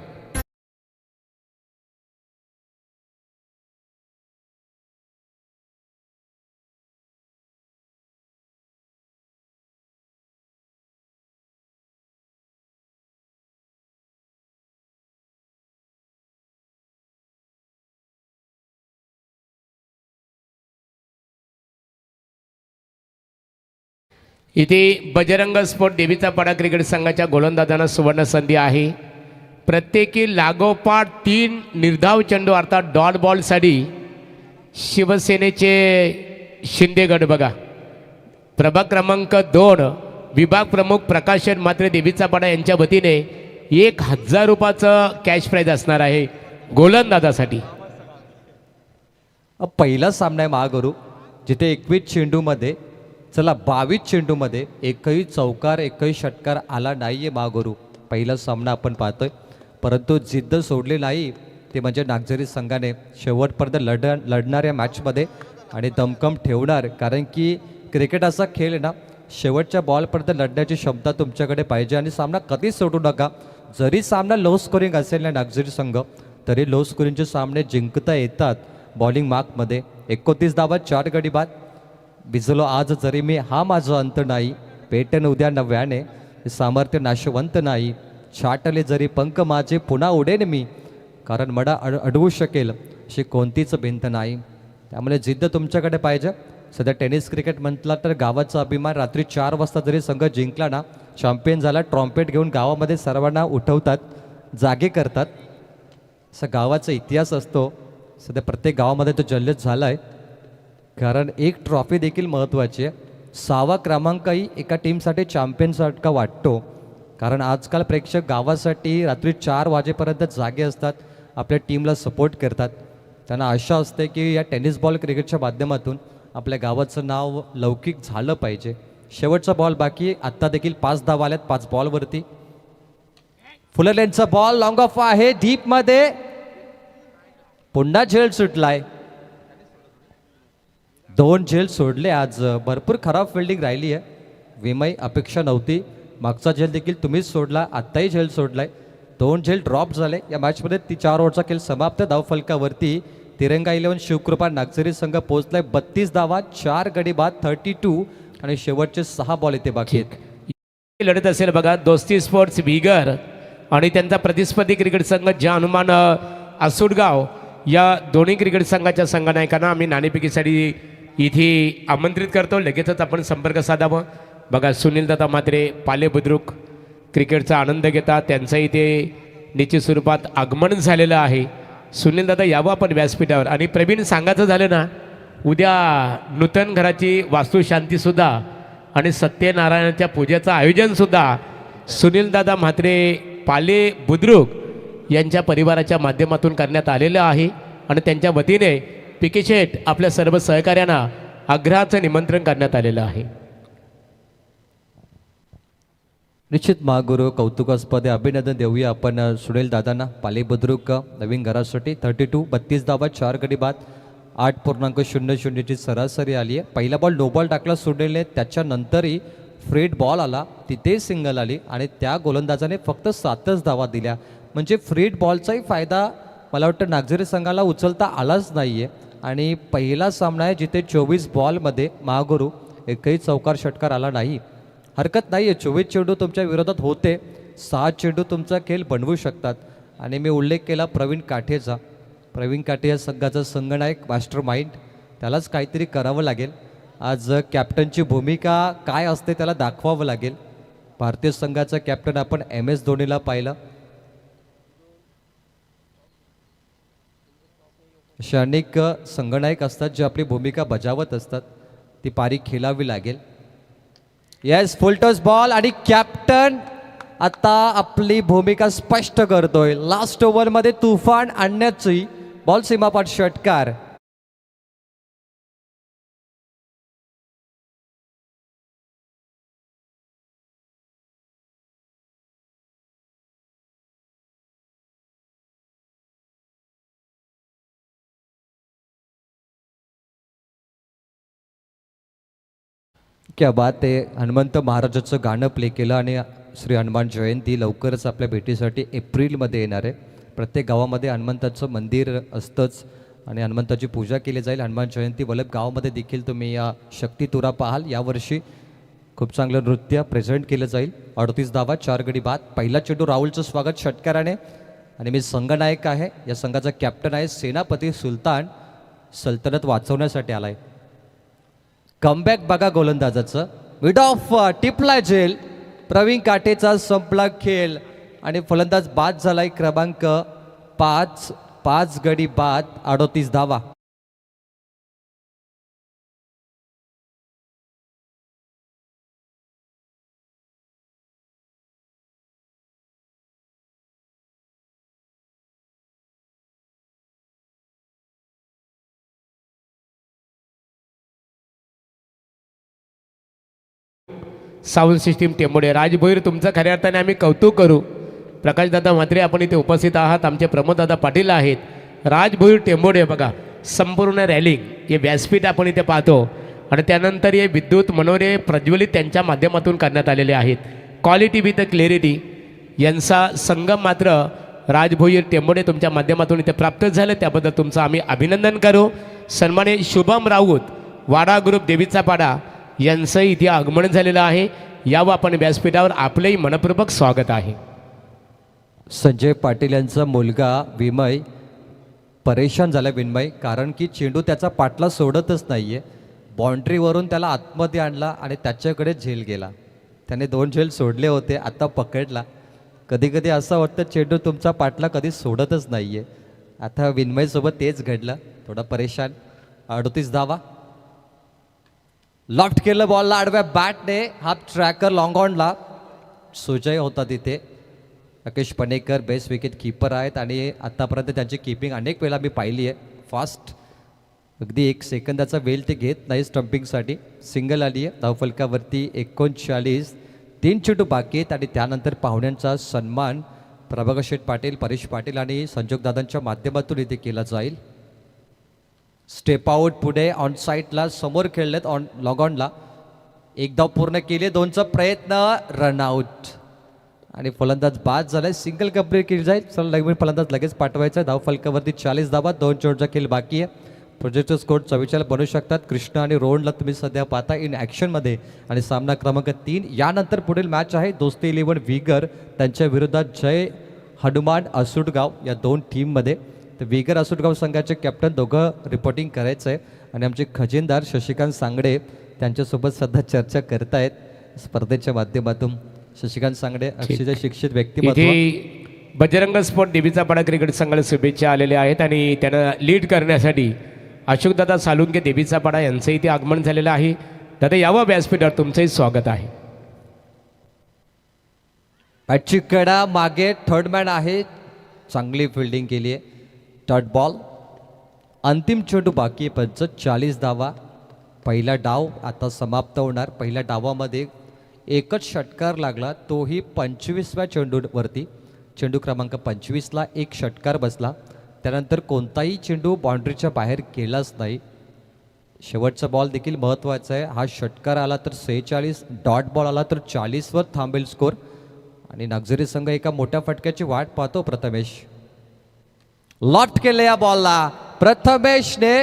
इथे बजरंग स्पोर्ट देवीचा पाडा क्रिकेट संघाच्या गोलंदाजांना सुवर्ण संधी आहे. प्रत्येकी लागोपाठ 3 निर्धाव चेंडू अर्थात डॉट बॉलसाठी शिवसेनेचे शिंदेगड बघा. प्रभाग क्रमांक 2 विभाग प्रमुख प्रकाश मात्रे देवीचा पाडा यांच्या वतीने 1000 रुपयाचं कॅश प्राईज असणार आहे गोलंदाजासाठी. पहिला सामना आहे महागुरू, जिथे 21 चेंडूमध्ये 22 चेंडूमध्ये एकही चौकार, एकही षटकार आला नाही आहे महागुरू. पहिला सामना आपण पाहतोय, परंतु जिद्द सोडली नाही ते म्हणजे नागझरी संघाने शेवटपर्यंत लढणाऱ्या मॅचमध्ये, आणि दमखम ठेवणार. कारण की क्रिकेट असा खेळ आहे ना, शेवटच्या बॉलपर्यंत लढण्याची क्षमता तुमच्याकडे पाहिजे, आणि सामना कधीच सोडू नका. जरी सामना लो स्कोरिंग असेल ना नागझरी संघ, तरी लो स्कोरिंगचे सामने जिंकता येतात. बॉलिंग मार्कमध्ये 29 धावा 4 गडी बाद. भिजलो आज जरी मी, हा माझा अंत नाही, पेटन उद्या नव्याने, सामर्थ्य नाशवंत नाही. छाटले जरी पंख माझे, पुन्हा उडेन मी, कारण मला अडवू शकेल अशी कोणतीच भिंत नाही. त्यामुळे जिद्द तुमच्याकडे पाहिजे. सध्या टेनिस क्रिकेट म्हटला तर गावाचा अभिमान. रात्री 4 वाजता जरी संघ जिंकला ना, चॅम्पियन झाला, ट्रॉम्पेट घेऊन गावामध्ये सर्वांना उठवतात, जागे करतात. असा गावाचा इतिहास असतो. सध्या प्रत्येक गावामध्ये तो जल्लोष झाला आहे, कारण एक ट्रॉफी देखील महत्त्वाची आहे. 6वा क्रमांकही एका टीमसाठी चॅम्पियनसारखा वाटतो, कारण आजकाल प्रेक्षक गावासाठी रात्री 4 वाजेपर्यंत जागे असतात, आपल्या टीमला सपोर्ट करतात. त्यांना आशा असते की या टेनिस बॉल क्रिकेटच्या माध्यमातून आपल्या गावाचं नाव लौकिक झालं पाहिजे. शेवटचा बॉल बाकी, आत्ता देखील 5 धावा आल्यात 5 बॉलवरती. फुललेंचा बॉल लॉंग ऑफ आहे, डीपमध्ये पुन्हा झेल सुटलाय. 2 झेल सोडले आज. भरपूर खराब फिल्डिंग राहिली आहे. विमय, अपेक्षा नव्हती. मागचा झेल देखील तुम्हीच सोडला, आत्ताही झेल सोडलाय. 2 झेल ड्रॉप झाले. या मॅचमध्ये 4 ओव्हरचा खेळ समाप्त. धावफलकावरती तिरंगा 11 शिवकृपा नागझरी संघ पोहोचलाय 32 धावा, 4 गडी बाद, 32 आणि शेवटचे 6 बॉल इथे बाकी आहेत. लढत असेल बघा दोस्ती स्पोर्ट्स बिगर आणि त्यांचा प्रतिस्पर्धी क्रिकेट संघ ज्या हनुमान आसुडगाव या दोन्ही क्रिकेट संघाच्या संघनायकांना आम्ही नाणेफेकीसाठी इथे आमंत्रित करतो. लगेचच आपण संपर्क साधावा. बघा सुनीलदादा मात्रे पाले बुद्रुक क्रिकेटचा आनंद घेतात. त्यांचं इथे निश्चित स्वरूपात आगमन झालेलं आहे. सुनीलदादा यावं आपण व्यासपीठावर. आणि प्रवीण सांगायचं झालं ना, उद्या नूतन घराची वास्तुशांतीसुद्धा आणि सत्यनारायणाच्या पूजेचं आयोजनसुद्धा सुनीलदादा म्हात्रे पाले बुद्रुक यांच्या परिवाराच्या माध्यमातून करण्यात आलेलं आहे. आणि त्यांच्या वतीने पी.के. शेठ आपल्या सर्व सहकाऱ्यांना आग्रहाचं निमंत्रण करण्यात आलेलं आहे. निश्चित महागुरु कौतुकास्पद अभिनंदन देऊया आपण सुनील दादांना. पाले बुद्रुक नवीन घरासाठी 32 धावा, 4 गडी बाद, 8.00ची सरासरी आली आहे. पहिला बॉल नो बॉल टाकला सुनीलने, त्याच्यानंतरही फ्रीड बॉल आला, तिथे सिंगल आली आणि त्या गोलंदाजाने फक्त 7च धावा दिल्या. म्हणजे फ्रीड बॉलचाही फायदा मला वाटतं नागझरी संघाला उचलता आलाच नाही आहे. आणि पहिला सामना आहे जिथे 24 बॉलमध्ये महागुरु एकही चौकार षटकार आला नाही. हरकत नाही आहे, 24 चेंडू तुमच्या विरोधात होते, 6 चेंडू तुमचा खेळ बनवू शकतात. आणि मी उल्लेख केला प्रवीण काठेचा. प्रवीण काठे या संघाचा संघनायक, मास्टर माइंड, त्यालाच काहीतरी करावं लागेल. आज कॅप्टनची भूमिका काय असते त्याला दाखवावं लागेल. भारतीय संघाचा कॅप्टन आपण MS धोनीला पाहिलं. असे अनेक संघनायक असतात जे आपली भूमिका बजावत असतात, ती पारी खेळावी लागेल. येस, फुल टॉस बॉल आणि कॅप्टन आता आपली भूमिका स्पष्ट करतोय. लास्ट ओव्हरमध्ये तुफान आणण्याची बॉल सीमापाठ षटकार. क्या बात आहे. हनुमंत महाराजाचं गाणं प्ले केलं आणि श्री हनुमान जयंती लवकरच आपल्या भेटीसाठी एप्रिलमध्ये येणार आहे. प्रत्येक गावामध्ये हनुमंताचं मंदिर असतंच आणि हनुमंताची पूजा केली जाईल. हनुमान जयंती वलभ गावामध्ये देखील तुम्ही या शक्ती तुरा पाहाल. यावर्षी खूप चांगलं नृत्य प्रेझेंट केलं जाईल. 38 धावा, 4 गडी बाद. पहिला चेंडू राहुलचं स्वागत षटकाराने. आणि मी संघनायक आहे, या संघाचा कॅप्टन आहे. सेनापती सुलतान सल्तनत वाचवण्यासाठी आलाय. कमबॅक बघा गोलंदाजाचं. मिड ऑफ टिपला झेल. प्रवीण काठेचा संपला खेळ आणि फलंदाज बाद झालाय. क्रमांक 5 गडी बाद, 38 धावा. Sound system टेंबोडे. राजभोईर तुमचं खऱ्या अर्थाने आम्ही कौतुक करू. प्रकाशदादा म्हात्रे आपण इथे उपस्थित आहात. आमचे प्रमोददादा पाटील आहेत. राजभोईर टेंबोडे बघा संपूर्ण रॅलिंग हे व्यासपीठ आपण इथे पाहतो. आणि त्यानंतर हे विद्युत मनोरे प्रज्वलित त्यांच्या माध्यमातून करण्यात आलेले आहेत. क्वालिटी विथ क्लॅरिटी यांचा संगम मात्र राजभोईर टेंबोडे तुमच्या माध्यमातून इथे प्राप्त झालं. त्याबद्दल तुमचं आम्ही अभिनंदन करू. सन्माने शुभम राऊत वाडा ग्रुप देवीचा पाडा यांचं इथे आगमन झालेलं आहे. यावं आपण व्यासपीठावर. आपलंही मनपूर्वक स्वागत आहे. संजय पाटील यांचा मुलगा विमय परेशान झाला. विन्मय, कारण की चेंडू त्याचा पाटला सोडतच नाही आहे. बाउंड्रीवरून त्याला आतमध्ये आणला आणि त्याच्याकडे झेल गेला. त्याने 2 झेल सोडले होते, आता पकडला. कधी कधी असं वाटतं चेंडू तुमचा पाटला कधी सोडतच नाही आहे. आता विन्मयसोबत तेच घडलं, थोडा परेशान. 38 धावा. लॉफ्ट केलं बॉलला आडव्या बॅटने. हाफ ट्रॅकर लॉंग ऑनला. सुजय होता तिथे. Rakesh Panekar best wicketkeeper आहेत आणि आत्तापर्यंत त्यांची कीपिंग अनेक वेळा मी पाहिली आहे. फास्ट, अगदी 1 सेकंदाचा वेळ ते घेत नाही स्टंपिंगसाठी. सिंगल आली आहे. धावफलकावरती 39, 3 चेंडू बाकी आहेत. आणि त्यानंतर पाहुण्यांचा सन्मान प्रभाकर शेठ पाटील, परेश पाटील आणि संजोगदादांच्या माध्यमातून इथे केला जाईल. स्टेप आउट पुढे ऑन साईडला समोर खेळलेत. ऑन लॉग ऑनला 1 धाव पूर्ण केली. 2चा प्रयत्न, रनआउट. आणि फलंदाज बाद झालाय, सिंगल कंप्लीट केली जाईल. चला नवीन फलंदाज लगेच पाठवायचा आहे. धाव फलकावरती 40 धावा, 2 चेंडूचा खेळ बाकी आहे. प्रोजेक्टचा स्कोर 44 बनू शकतात. कृष्ण आणि रोहनला तुम्ही सध्या पाहता इन ॲक्शनमध्ये आणि सामना क्रमांक 3. यानंतर पुढील मॅच आहे दोस्ती 11 विगर त्यांच्या विरोधात जय हनुमान असुटगाव या 2 टीममध्ये. तर विगर असुटगाव संघाचे कॅप्टन दोघं रिपोर्टिंग करायचं आहे आणि आमचे खजिनदार शशिकांत सांगडे त्यांच्यासोबत सध्या चर्चा करतायत स्पर्धेच्या माध्यमातून. शशिकांत सांगडे अक्षरशः शिक्षित व्यक्तिमत्व. इथे बजरंग स्पोर्ट देवीचा पाडा क्रिकेट संघाला शुभेच्छा आलेल्या आहेत आणि त्यांना लीड करण्यासाठी अशोकदादा सालुंके देवीचा पाडा यांचं इथे आगमन झालेलं आहे. दादा यावं व्यासपीठावर, तुमचंही स्वागत आहे. बॅटची कडा मागे, थर्ड मॅन आहे, चांगली फिल्डिंग केली आहे. डॉट बॉल, अंतिम चेंडू बाकी आहे. 45 धावा. पहिला डाव आता समाप्त होणार. पहिल्या डावामध्ये एकच षटकार लागला, तोही 25व्या चेंडूवरती. चेंडू क्रमांक 25ला एक षटकार बसला. त्यानंतर कोणताही चेंडू बाउंड्रीच्या बाहेर केलाच नाही. शेवटचा बॉल देखील महत्त्वाचा आहे. हा षटकार आला तर 46, डॉट बॉल आला तर 40वर थांबेल स्कोर. आणि नागझरी संघ एका मोठ्या फटक्याची वाट पाहतो. प्रथमेश लॉट केले या बॉलला. प्रथमेशने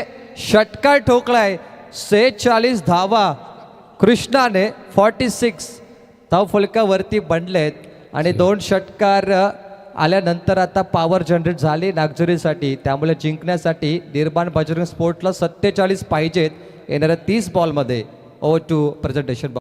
षटकार ठोकलाय. 46 धावा, कृष्णाने 46 धाव फलकावरती बनलेत आणि 2 षटकार आल्यानंतर आता पॉवर जनरेट झाली नागझरीसाठी. त्यामुळे जिंकण्यासाठी निर्माण बजरंग स्पोर्टला 47 पाहिजेत येणाऱ्या 30 बॉलमध्ये. Over to presentation.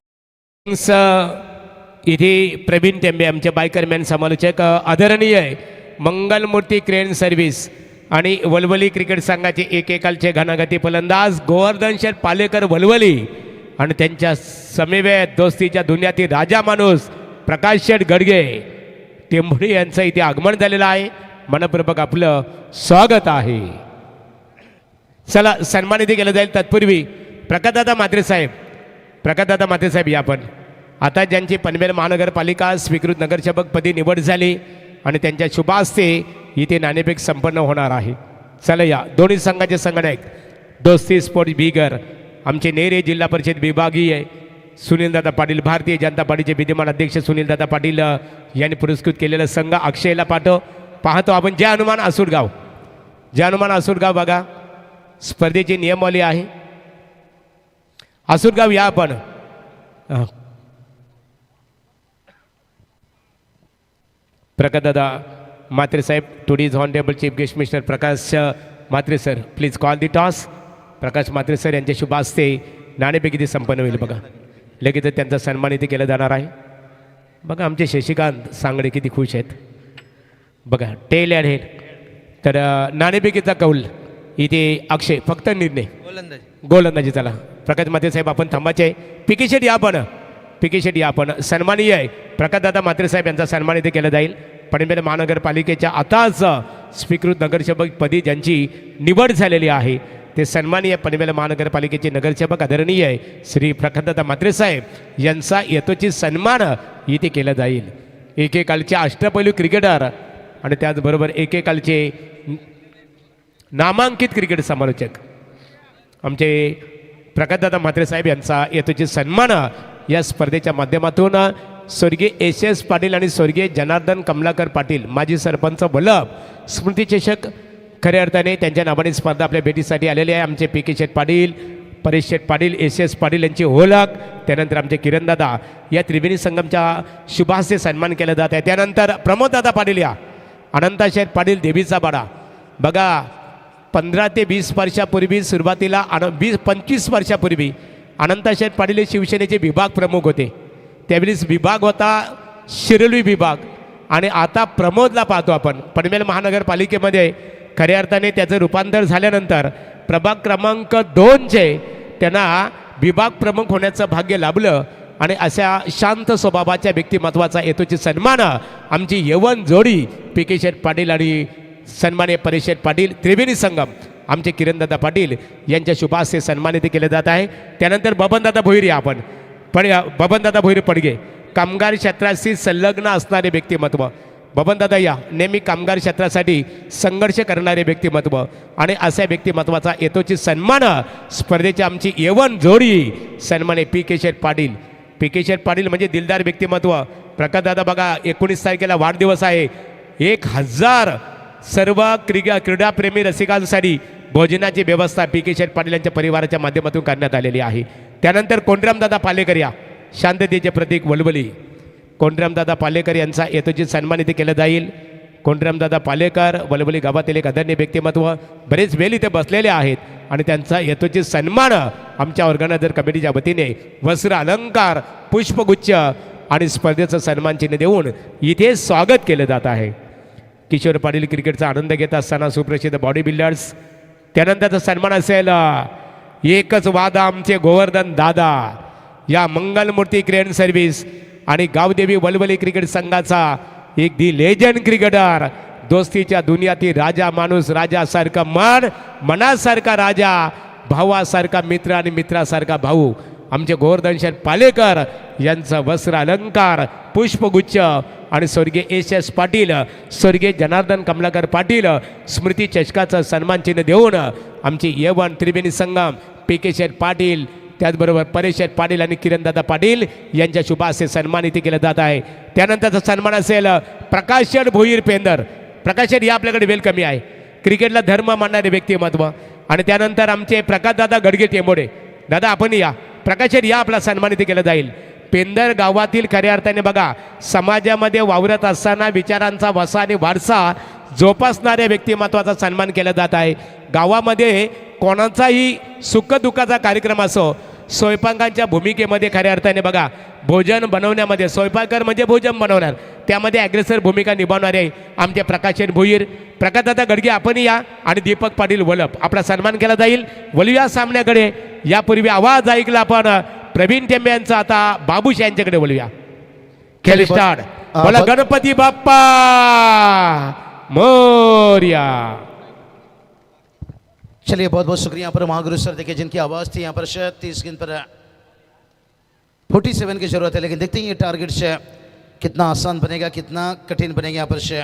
इथे प्रवीण टेंबे आमचे बायकरमॅन समालोचक, आदरणीय मंगलमूर्ती क्रेन सर्व्हिस आणि वलवली क्रिकेट संघाचे एकेकालचे घनागती फलंदाज गोवर्धन शेठ पालेकर वलवली आणि त्यांच्या समेवेत दोस्तीच्या दुनियातील राजा माणूस प्रकाश शेठ गडगे टेंभुरी यांचं इथे आगमन झालेलं आहे. मनपूर्वक आपलं स्वागत आहे. चला सन्मानित केलं जाईल. तत्पूर्वी प्रकाशदादा म्हात्रे साहेब या पण आता ज्यांची पनवेल महानगरपालिका स्वीकृत नगरसेवकपदी निवड झाली आणि त्यांच्या शुभ हस्ते इथे नाणेफेक संपन्न होणार आहे. चला या दोन्ही संघाचे संगणक दोस्ती स्पोर्ट्स बिगर आमचे नेरे जिल्हा परिषद विभागीय सुनीलदादा पाटील, भारतीय जनता पार्टीचे विद्यमान अध्यक्ष सुनीलदादा पाटील यांनी पुरस्कृत केलेला संघ अक्षयला पाहतो आपण. जय हनुमान आसूरगाव बघा स्पर्धेची नियमावली आहे. आसूरगाव या आपण. प्रकाशदादा म्हात्रे साहेब, today's honourable chief guest minister Prakash Mhatre sir, please call the toss. Prakash Mhatre sir यांच्या शुभ हस्ते नाणेफेक इथे संपन्न होईल. बघा लगेच त्यांचा सन्मान इथे केला जाणार आहे. बघा आमचे शशिकांत सांगडे किती खुश आहेत. बघा टेल अँड हेड. तर नाणेफेकीचा कौल इथे अक्षय, फक्त निर्णय गोलंदाजी. चला प्रकाश म्हात्रे साहेब आपण थांबायचे. पीके शेट या आपण सन्मानीय आहे. प्रकाशदादा म्हात्रे साहेब यांचा सन्मान इथे केला जाईल. पनवेल महानगरपालिकेच्या आताच स्वीकृत नगरसेवकपदी ज्यांची निवड झालेली आहे ते सन्मानीय पनवेल महानगरपालिकेचे नगरसेवक आदरणीय आहे श्री प्रकाशदादा म्हात्रे साहेब यांचा यथोचित सन्मान इथे केला जाईल. एकेकालचे अष्टपैलू क्रिकेटर आणि त्याचबरोबर एकेकालचे नामांकित क्रिकेट समालोचक आमचे प्रकाशदादा म्हात्रे साहेब यांचा यथोचित सन्मान या स्पर्धेच्या माध्यमातून स्वर्गीय एस पाटील आणि स्वर्गीय जनार्दन कमलाकर पाटील माजी सरपंच वल्लभ स्मृतिचषक खऱ्या अर्थाने त्यांच्या नावाने स्पर्धा आपल्या भेटीसाठी आलेली आहे. आमचे पी के शेठ पाटील, परेश शेठ पाटील, एस पाटील यांची ओळख. त्यानंतर आमचे किरणदादा या त्रिवेणी संगमच्या शुभास्ते सन्मान केला जात आहे. त्यानंतर प्रमोददादा पाटील या अनंता शेठ पाटील देवीचा बाडा. बघा 15 ते 20 वर्षापूर्वी सुरुवातीला 25 वर्षापूर्वी अनंता शेठ पाटील हे शिवसेनेचे विभाग प्रमुख होते. त्यावेळेस विभाग होता शिरवली विभाग आणि आता प्रमोदला पाहतो आपण पनवेल महानगरपालिकेमध्ये. खऱ्या अर्थाने त्याचं रूपांतर झाल्यानंतर प्रभाग क्रमांक 2चे त्यांना विभाग प्रमुख होण्याचं भाग्य लाभलं आणि अशा शांत स्वभावाच्या व्यक्तिमत्वाचा यथोचित सन्मान आमची यवन जोडी पी के शेठ पाटील आणि सन्मान्य परेश शेठ पाटील त्रिवेणी संगम आमचे किरणदादा पाटील यांच्या शुभास्ते सन्मानित केले जात आहे. त्यानंतर बबनदादा भोईर आपण बबनदादा भोईर पडगे कामगार क्षेत्राशी संलग्न असणारे व्यक्तिमत्व. बबनदादा या नेहमी कामगार क्षेत्रासाठी संघर्ष करणारे व्यक्तिमत्व आणि अशा व्यक्तिमत्वाचा यथोचित सन्मान स्पर्धेची आमची यवन जोडी सन्मान्य पी के शेठ पाटील. पी के शेठ पाटील म्हणजे दिलदार व्यक्तिमत्व प्रकाश दादा बघा 19 तारखेला वाढदिवस आहे. 1000 सर्व क्रीडाप्रेमी रसिकांसाठी भोजनाची व्यवस्था पी के शेठ पाटील यांच्या परिवाराच्या माध्यमातून करण्यात आलेली आहे. त्यानंतर कोंडरामदादा पालेकर या शांततेचे प्रतीक वलवली. कोंडरामदादा पालेकर यांचा यथोचित सन्मान इथे केला जाईल. कोंडरामदादा पालेकर वलवली गावातील एक आदरणीय व्यक्तिमत्व बरेच वेळ इथे बसलेले आहेत आणि त्यांचा यथोचित सन्मान आमच्या ऑर्गनायझर कमिटीच्या वतीने वस्त्र अलंकार पुष्पगुच्छ आणि स्पर्धेचं सन्मान चिन्ह देऊन इथे स्वागत केलं जात आहे. किशोर पाटील क्रिकेटचा आनंद घेत असताना सुप्रसिद्ध बॉडी बिल्डर्स. त्यानंतरचा सन्मान असेल एकच वादा आमचे गोवर्धन दादा या मंगलमूर्ती क्रेन सर्व्हिस आणि गावदेवी वलवली क्रिकेट संघाचा एक दी लेजंड क्रिकेटर, दोस्तीच्या दुनियातील राजा माणूस, राजासारखा मन, मनासारखा राजा, भावासारखा मित्र आणि मित्रासारखा भाऊ आमचे गोवर्धन शेठ पालेकर यांचा वस्त्र अलंकार पुष्पगुच्छ आणि स्वर्गीय एस एस पाटील, स्वर्गीय जनार्दन कमलाकर पाटील स्मृती चषकाचं सन्मान चिन्ह देऊन आमची येवन त्रिवेणी संगम पी के शेठ पाटील, त्याचबरोबर परेश शेठ पाटील आणि किरणदादा पाटील यांच्या शुभ हस्ते सन्मानित केलं जात आहे. त्यानंतरचा सन्मान असेल प्रकाश शेठ भोईर पेंदर. प्रकाश शेठ या आपल्याकडे वेल कमी आहे, क्रिकेटला धर्म मानणारे व्यक्तिमत्व. आणि त्यानंतर आमचे प्रकाशदादा गडगे टेंबोडे. दादा आपण या, प्रकाश शेठ या आपला सन्मानित केलं जाईल. पेंदर गावातील खऱ्या अर्थाने बघा समाजामध्ये वावरत असताना विचारांचा वसा आणि वारसा जोपासणाऱ्या व्यक्तिमत्वाचा सन्मान केला जात आहे. गावामध्ये कोणाचाही सुखदुःखाचा कार्यक्रम असो, स्वयंपाकांच्या भूमिकेमध्ये खऱ्या अर्थाने बघा भोजन बनवण्यामध्ये स्वयंपाकर म्हणजे भोजन बनवणार, त्यामध्ये ॲग्रेसर भूमिका निभावणारे आमचे प्रकाश शेठ भोईर. प्रकाशदादा गडगे आपण या आणि दीपक पाटील वलप आपला सन्मान केला जाईल. वलूया सामन्याकडे. यापूर्वी आवाज ऐकला आपण प्रवीण टेंबे यांचा, आता बाबूश यांच्याकडे वळूया. खेळ स्टार्ट. बोला गणपती बाप्पा मोरया. चलिए बहुत बहुत शुक्रिया यहाँ पर महागुरु सर देखिए जिनकी आवाज़ थी यहाँ पर शायद 30 गेंद पर 47 की जरूरत है, लेकिन देखते हैं ये टारगेट से कितना आसान बनेगा कितना कठिन बनेगा. यहाँ पर से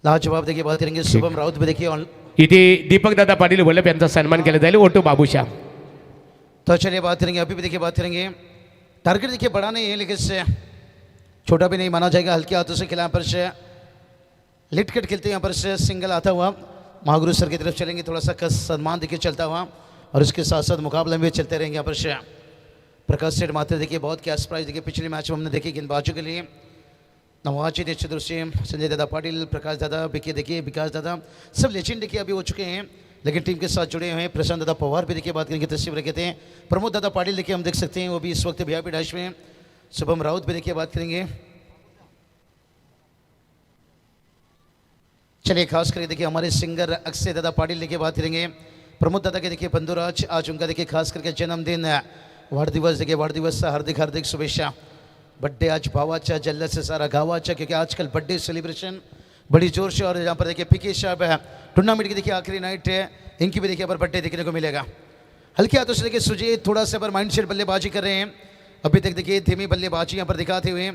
लाजवाब देखिए बात करेंगे शुभम राउत भी देखिए. इथे दीपक दादा पाटील वलप यांचा सन्मान केला जाईल. ओटो बाबूशा. तो चलिए बात करेंगे अभी भी देखिए बात करेंगे. टारगेट देखिए बड़ा नहीं है लेकिन से छोटा भी नहीं माना जाएगा. हल्के हाथों से खिला यहाँ पर से लिट कट खेलते यहाँ पर से सिंगल आता हुआ महागुरु सर की तरफ चलेंगे. थोड़ा सा सम्मान देखिए चलता हुआ और उसके साथ साथ मुकाबले में चलते रहेंगे. यहाँ पर से प्रकाश सेठ मात्र देखिए बहुत कैश प्राइज देखिए पिछले मैच में हमने देखी गेंदबाजों के लिए नवाजी ने चतुर्सी संजय दादा पाटिल प्रकाश दादा बिके देखिए विकास दादा सब लेजेंड देखिए अभी हो चुके हैं, लेकिन टीम के साथ जुड़े हुए हैं. प्रशांत दादा पवार भी देखिए बात करेंगे तस्वीर रखे थे. प्रमोद दादा पाटिल देखिए हम देख सकते हैं वो भी इस वक्त वीआईपी डैश में. शुभम राउत भी देखिए बात करेंगे. चलिए खास करके देखिए हमारे सिंगर अक्षय दादा पाटिल देखिए बात करेंगे. प्रमोद दादा के देखिए बंधुराज आज उनका देखिए खास करके जन्मदिन वाढदिवस देखिए वाढदिवस हार्दिक हार्दिक शुभेच्छा. बर्थडे आज भावाचा जल्लत से सारा गावाचा, क्योंकि आजकल बर्थडे सेलिब्रेशन बड़ी जोर से. और यहाँ पर देखिए पीके साहब है टूर्नामेंट की देखिए आखिरी नाइट है, इनकी भी देखिए पर बर्थडे देखने को मिलेगा. हल्के हाथों से देखिए सुजीत थोड़ा सा पर माइंड सेट बल्लेबाजी कर रहे हैं. अभी तक देखिए धीमी बल्लेबाजी यहाँ पर दिखाते हुए,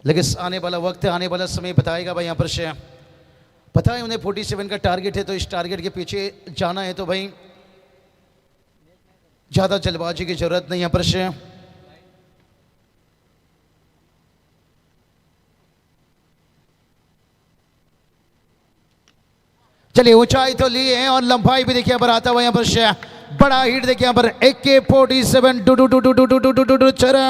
लेकिन आने वाला वक्त आने वाला समय बताएगा भाई. यहाँ पर से पता है उन्हें 47 का टारगेट है, तो इस टारगेट के पीछे जाना है तो भाई ज़्यादा जल्दबाजी की जरूरत नहीं. यहाँ पर से चलिए ऊंचाई तो लिए हैं और लंबाई भी देखिए यहाँ पर आता हुआ. यहाँ पर से बड़ा हिट देखिए यहाँ पर AK-47 डू चरा.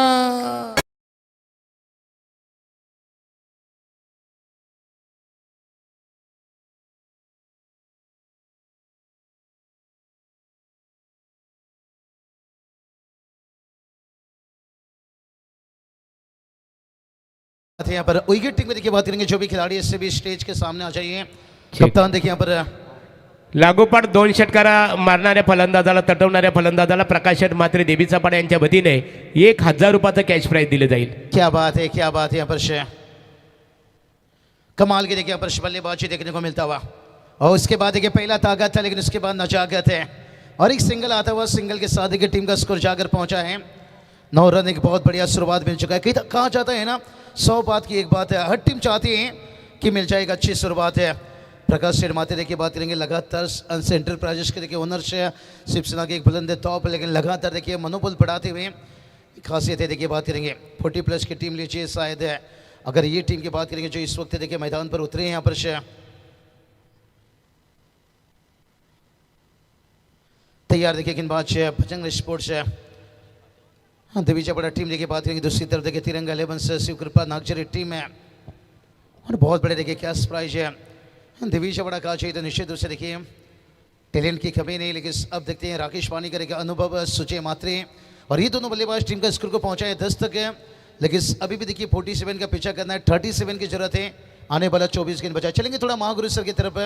यहाँ पर विकेट में देखिए बात करेंगे. जो भी खिलाड़ी इससे भी स्टेज के सामने आ जाइए. कप्तान देखिए यहाँ पर लागोपाठ 2 षटकारा मारणाऱ्या फलंदाजाला तटवणाऱ्या फलंदाजाला प्रकाश शेठ मात्रे देवीचा पाडा यांच्या वतीने 1000 रुपयाचं कॅश प्राइज दिले जाईल. क्या बात है क्या बात है. यहाँ पर से कमाल की देखिए यहाँ पर बल्लेबाजी देखने को मिलता हुआ. और उसके बाद देखिए पहला ताकत था, लेकिन उसके बाद नजाकत है और एक सिंगल आता हुआ. सिंगल के साथ देखिए टीम का स्कोर जाकर पहुंचा है 9 रन. एक बहुत बढ़िया शुरुआत मिल चुका है. कहा जाता है ना 100 बात की एक बात है, हर टीम चाहती है कि मिल जाएगा अच्छी शुरुआत है. प्रकाश शेठ माते देखिए बात करेंगे. लगातार एंटरप्राइजेस के देखिए ओनर से शिवसेना के एक बुलंद तौप, लेकिन लगातार देखिए मनोबल बढ़ाते हुए खासियत है देखिए बात करेंगे 40+ की टीम लीजिए शायद है अगर ये टीम की बात करेंगे जो इस वक्त देखिए मैदान पर उतरे हैं यहाँ पर से तैयार देखिए गेंदबाज भजंग स्पोर्ट्स है देवीजा बड़ा टीम देखिए बात करेंगे दूसरी तरफ देखिए तिरंगा 11 से शिव कृपा नागजरी टीम है और बहुत बड़े देखिए कैश प्राइज है देवीजा बड़ा कहा चाहिए तो निश्चित रूप से देखिए टैलेंट की कमी नहीं लेकिन अब देखते हैं राकेश पानी करेगा अनुभव सुजय मात्रे और ये दोनों बल्लेबाज टीम का स्कोर को पहुंचा है 10 तक है लेकिन अभी भी देखिए 47 का पीछा करना है 37 की जरूरत है आने वाला 24 गेंद बचा चलेंगे थोड़ा महागुरु सर की तरफ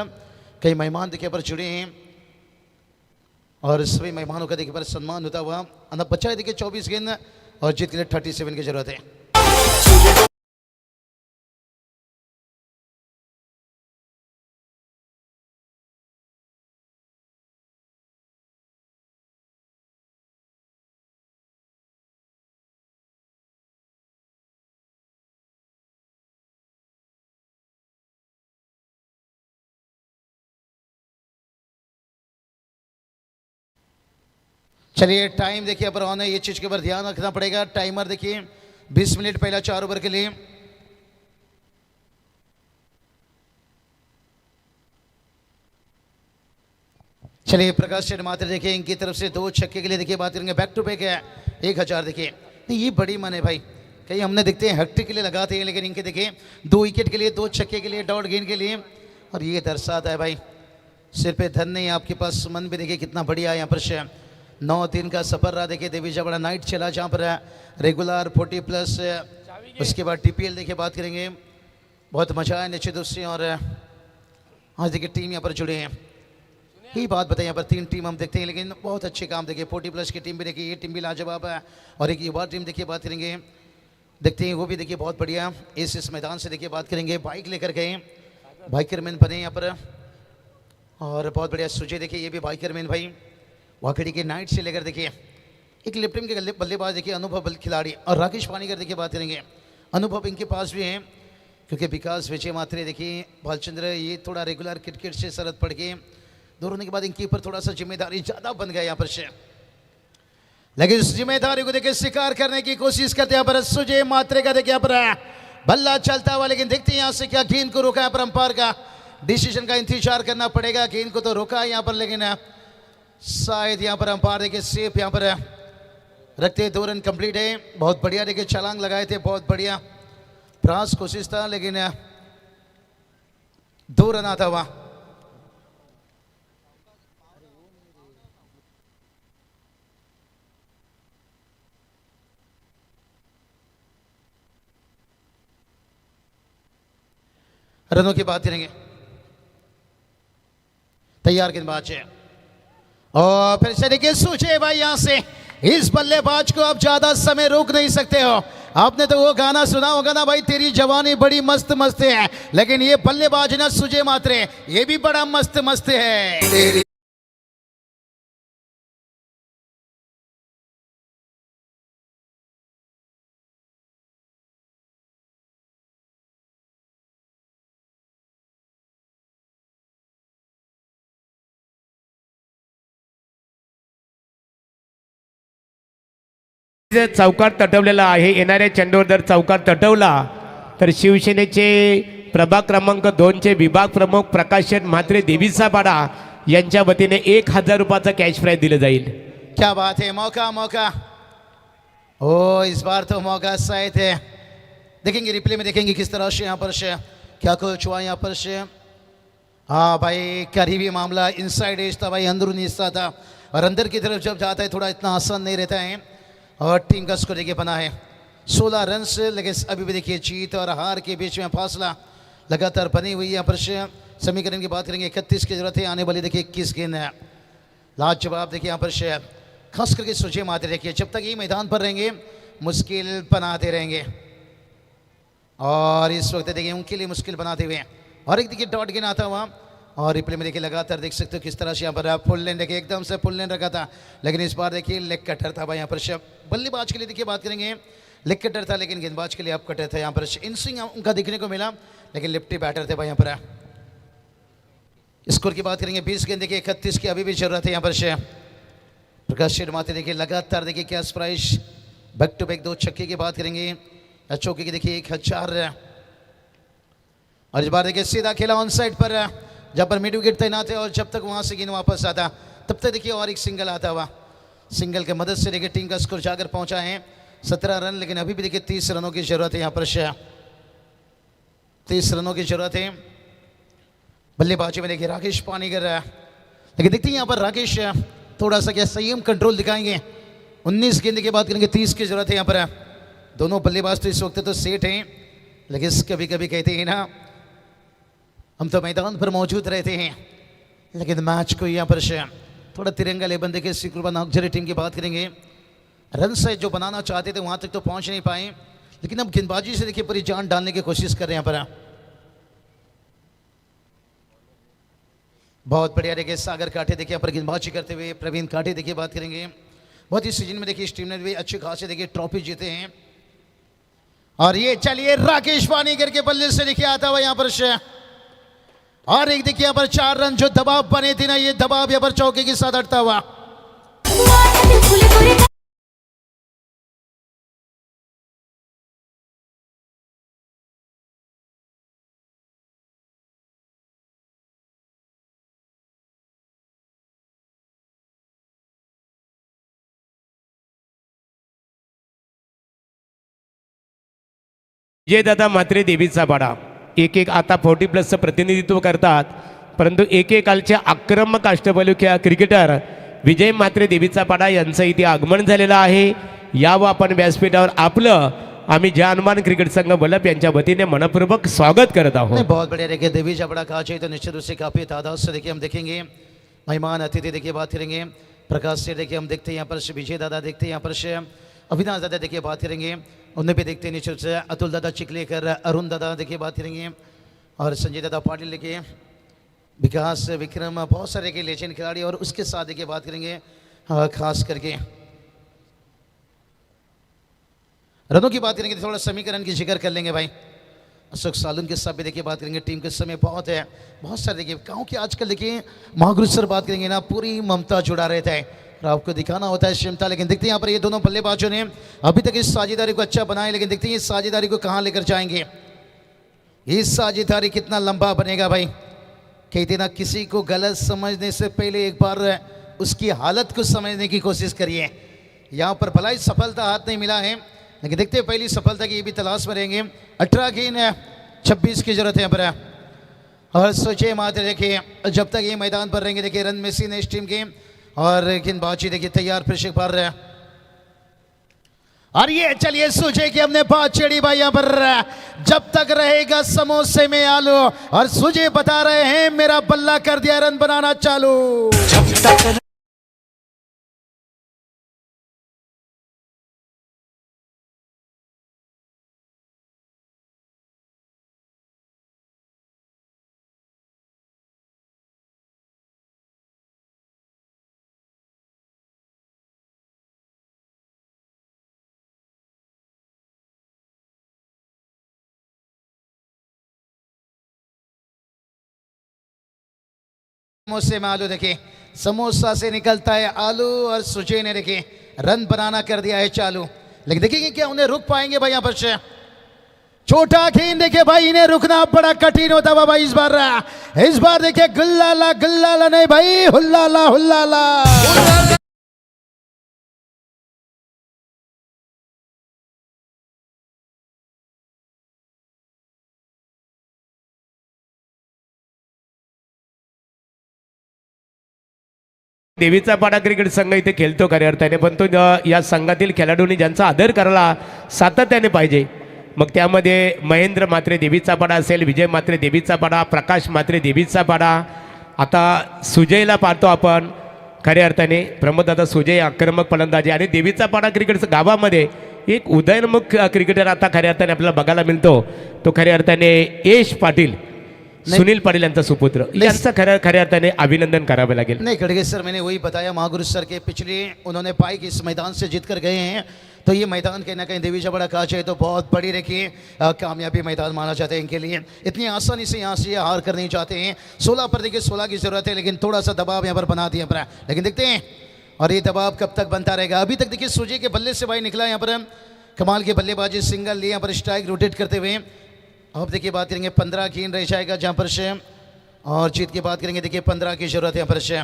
कई मेहमान देखिए पर जुड़े हैं और सभी मेहमानों का देखिए पर सम्मान होता हुआ अंदर बचा है देखिए 24 गेंद और जीत के लिए 37 की जरूरत है चलिए टाइम देखिए अब ऑन है ये चीज के ऊपर ध्यान रखना पड़ेगा टाइमर देखिए 20 मिनट पहला 4 ओवर के लिए चलिए प्रकाश शेठ मात्र देखिए इनकी तरफ से 2 छक्के के लिए देखिए बात करेंगे बैक टू बैक है 1000 देखिए नहीं ये बड़ी मन है भाई कहीं हमने देखते हैं हैट्रिक के लिए लगाते हैं लेकिन इनके देखिए 2 विकेट के लिए 2 छक्के के लिए डॉट गेंद के लिए और ये दर्शाता है भाई सिर पे धन नहीं आपके पास मन भी देखिए कितना बढ़िया है यहाँ पर 9 दिन का सफर रहा देखिए देवीजा बड़ा नाइट चला जहाँ पर रेगुलर 40+ उसके बाद टीपीएल देखिए बात करेंगे बहुत मजा आया निश्चित रूप से और आज देखिए टीम यहाँ पर जुड़े हैं ही बात बताइए यहाँ पर 3 टीम हम देखते हैं लेकिन बहुत अच्छे काम देखिए 40+ की टीम भी देखिए ये टीम भी लाजवाब है और एक युवा टीम देखिए बात करेंगे देखते हैं वो भी देखिए बहुत बढ़िया इस मैदान से देखिए बात करेंगे बाइक लेकर गए बाइकर मैन बने यहाँ पर और बहुत बढ़िया सुजय देखिए ये भी बाइकर मैन भाई वाकड़ी के नाइट से लेकर देखिए एक लेफ्ट टीम के बल्लेबाज देखिए अनुभव खिलाड़ी और राकेश पानीकर देखिए बात करेंगे अनुभव इनके पास भी हैं क्योंकि विकास विजय मात्रे देखिए भालचंद्र ये थोड़ा रेगुलर क्रिकेट से शरत पड़ के दूर होने के बाद इनके ऊपर थोड़ा सा जिम्मेदारी ज़्यादा बन गया यहाँ पर से लेकिन इस जिम्मेदारी को देखिए स्वीकार करने की कोशिश करते हैं यहाँ पर सुजय मात्रे का देखिए यहाँ पर बल्ला चलता हुआ लेकिन देखते हैं यहाँ से क्या गेंद को रोका है पर अंपायर का डिसीजन का इंतजार करना पड़ेगा गेंद को तो रोका है यहाँ पर लेकिन शायद यहाँ पर अंपायर देखिए सेफ यहाँ पर रखते 2 रन कंप्लीट है बहुत बढ़िया देखिए छलांग लगाए थे बहुत बढ़िया प्रयास कोशिश था लेकिन 2 रन आता हुआ रनों की बात करेंगे तैयार गेंदबाज है और फिर से देखिए सुजय भाई यहां से इस बल्लेबाज को आप ज्यादा समय रोक नहीं सकते हो आपने तो वो गाना सुना होगा ना भाई तेरी जवानी बड़ी मस्त मस्त है लेकिन ये बल्लेबाज ना सुजय मात्रे ये भी बड़ा मस्त मस्त है जर चौकार तटवलेला आहे येणाऱ्या चेंडूवर जर चौकार तटवला तर शिवसेनेचे प्रभाग क्रमांक 2 चे विभाग प्रमुख प्रकाश म्हात्रे देवीसापाडा यांच्या वतीने 1000 रुपयाचा कॅश प्राइज दिलं जाईल क्या बात है मौका मौका ओ इस बार तो मौका शायद है देखेंगे रिप्ले में देखेंगे किस तरह से यहाँ पर से क्या कुछ हुआ यहाँ पर से हाँ भाई करीबी मामला इनसाइड एज था भाई अंदरूनी हिस्सा था और अंदर की तरफ जब जाता है थोड़ा इतना आसान नहीं रहता है और टीम का स्कोर देखिए बना है 16 रन से लेकिन अभी भी देखिए जीत और हार के बीच में फासला लगातार बनी हुई है यहाँ पर समीकरण की बात करेंगे 31 की जरूरत है आने वाली देखिए 21 गेंद है लाजवाब देखिए यहाँ पर खास करके सुजय मात्रे देखिए जब तक ये मैदान पर रहेंगे मुश्किल बनाते रहेंगे और इस वक्त देखिए उनके लिए मुश्किल बनाते हुए और एक देखिए डॉट गेंद आता हुआ और रिप्ले में देखिए लगातार देख सकते हो किस तरह से यहाँ पर फुल लेन देखिए एकदम से फुल लेन रखा था लेकिन इस बार देखिए लेग कटर था भाई यहाँ पर बल्लेबाज के लिए देखिए बात करेंगे लेग कटर था लेकिन गेंदबाज के लिए आप कटर था यहाँ पर इन स्विंग उनका दिखने को मिला लेकिन लेफ्टी बैटर थे भाई यहाँ पर स्कोर की बात करेंगे 20 गेंद देखिए 31 की अभी भी जरूरत है यहाँ पर प्रकाश शेठ माते देखिए लगातार देखिए cash prize back to back 2 छक्के की बात करेंगे या चौके की देखिए 1000। और इस बार देखिए सीधा खेला ऑन साइड पर, जब पर मिड विकेट तैनात है और जब तक वहां से गेंद वापस आता तब तक देखिए और एक सिंगल आता हुआ। सिंगल के मदद से देखिए टीम का स्कोर जाकर पहुंचा है 17 रन, लेकिन अभी भी देखिए 30 रनों की जरूरत है। यहाँ पर 30 रनों की जरूरत है। बल्लेबाजी में देखिए राकेश पानीगर, लेकिन देखते हैं यहाँ पर राकेश थोड़ा सा क्या संयम कंट्रोल दिखाएंगे। 19 गेंद के बाद करेंगे 30 की जरूरत है। यहाँ पर दोनों बल्लेबाज तो इस वक्त तो सेट हैं, लेकिन कभी कभी कहते हैं ना हम तो मैदान पर मौजूद रहते हैं, लेकिन मैच को यहाँ पर थोड़ा तिरंगा लेबन देखिए सिकुलबा नागझरी टीम की बात करेंगे। रन से जो बनाना चाहते थे वहां तक तो पहुंच नहीं पाए, लेकिन अब गेंदबाजी से देखिए पूरी जान डालने की कोशिश कर रहे हैं। यहाँ पर बहुत बढ़िया देखिए सागर काठे देखिए यहाँ पर गेंदबाजी करते हुए प्रवीण काठे देखिए बात करेंगे। बहुत ही सीजन में देखिए इस टीम ने भी अच्छे खासे देखिए ट्रॉफी जीते हैं। और ये चलिए राकेश पानीगर के बल्ले से देखिए आता हुआ यहाँ पर और एक देखिए यहाँ पर 4 रन जो दबाव बने थे ना, ये दबाव यहाँ पर चौके के साथ हटता हुआ। विजय दादा मात्रे देवीचा पाडा एक आता 40+ प्रतिनिधित्व करतात, परंतु कालचे आक्रमक अष्टपैलू क्रिकेटर विजय मात्रे देवीचा पाडा यांचं इथे आगमन झालेलं आहे। यावं आपण व्यासपीठावर आपलं आम्ही जानमान क्रिकेट संघ बलप यांच्या वतीने मनपूर्वक स्वागत करत आहोत। बहुत बढ़िया देखिए देवी जबड़ा कहा चाहिए तो निश्चित रूप से काफी तादाद से देखिए हम देखेंगे। मेहमान अतिथि देखिए बात करेंगे प्रकाश से देखिए हम देखते हैं यहाँ पर विजय दादा, देखते हैं यहाँ पर अविनाश दादा देखिए बात करेंगे, उन्हें भी देखते हैं निश्चित से अतुल दादा चिकलेकर, अरुण दादा देखिए बात करेंगे और संजय दादा पाटिल देखिए विकास विक्रम, बहुत सारे के लेजेंड खिलाड़ी और उसके साथ देखिए बात करेंगे खास करके रनों की बात करेंगे तो थोड़ा समीकरण की जिक्र कर लेंगे भाई। अशोक सालुन के साथ भी देखिए बात करेंगे, टीम के समय बहुत है, बहुत सारे देखिए गाँव के आजकल देखिए महागुरु सर बात करेंगे ना पूरी ममता जुड़ा रहता है और आपको दिखाना होता है क्षमता। लेकिन देखते हैं यहाँ पर ये दोनों बल्लेबाजों ने अभी तक इस साझेदारी को अच्छा बनाया, लेकिन देखते हैं इस साझेदारी को कहाँ लेकर जाएंगे, इस साझेदारी कितना लंबा बनेगा भाई। कहते ना किसी को गलत समझने से पहले एक बार उसकी हालत को समझने की कोशिश करिए। यहाँ पर भलाई सफलता हाथ नहीं मिला है, लेकिन देखते हैं पहली सफलता की ये भी तलाश में रहेंगे। 18 गेंद 26 की जरूरत है यहाँ पर और सोचे मात्र देखिए जब तक ये मैदान पर रहेंगे देखिए रन मशीन है इस टीम के और गेंदबाजी देखिए तैयार फिर से पर और ये चलिए सोचे कि हमने बात छेड़ी भाई यहाँ पर जब तक रहेगा समोसे में आलू और सुजे बता रहे हैं मेरा बल्ला कर दिया रन बनाना चालू। जब तक समोसे में आलू देखिए समोसा से निकलता है आलू और सुजय ने देखिए रन बनाना कर दिया है चालू। लेकिन देखिए क्या उन्हें रुक पाएंगे भाई यहाँ पर छोटा गेंद देखिए भाई इन्हें रुकना बड़ा कठिन होता है भाई। इस बार देखिए गुल्लाला नहीं भाई हुल्लाला हुल्लाला। देवीचा पाडा क्रिकेट संघ इथे खेळतो खऱ्या अर्थाने, पण तो या संघातील खेळाडूंनी ज्यांचा आदर करायला सातत्याने पाहिजे, मग त्यामध्ये महेंद्र मात्रे देवीचा पाडा असेल, विजय मात्रे देवीचा पाडा, प्रकाश मात्रे देवीचा पाडा, आता सुजयला पाहतो आपण खऱ्या अर्थाने प्रमोददादा सुजय आक्रमक फलंदाजी आणि देवीचा पाडा क्रिकेट गावामध्ये एक उदयनमुख क्रिकेटर आता खऱ्या अर्थाने आपल्याला बघायला मिळतो, तो खऱ्या अर्थाने यश पाटील सुनील पाटिल यांचा सुपुत्र, यांचा खऱ्या अर्थाने अभिनंदन करावे लागेल। नहीं खड़गे सर मैंने वही बताया महागुरु सर के पिछले उन्होंने पाई कि इस मैदान से जीत कर गए हैं, तो ये मैदान कहीं ना कहीं देवी जबड़ा कहा चाहिए तो बहुत बड़ी रखिए कामयाबी मैदान माना जाता है इनके लिए। इतनी आसानी से यहाँ से हार कर नहीं चाहते हैं। 16 पर देखिए 16 की जरूरत है, लेकिन थोड़ा सा दबाव यहाँ पर बना दिया पर, लेकिन देखते हैं और ये दबाव कब तक बनता रहेगा। अभी तक देखिए सुजय के बल्ले से भाई निकला यहाँ पर कमाल के बल्लेबाजी, सिंगल लिए यहाँ पर स्ट्राइक रोटेट करते हुए। अब देखिए बात करेंगे 15 की रह जाएगा जहाँ पर से, और जीत की बात करेंगे देखिए 15 की जरूरत है यहाँ पर से।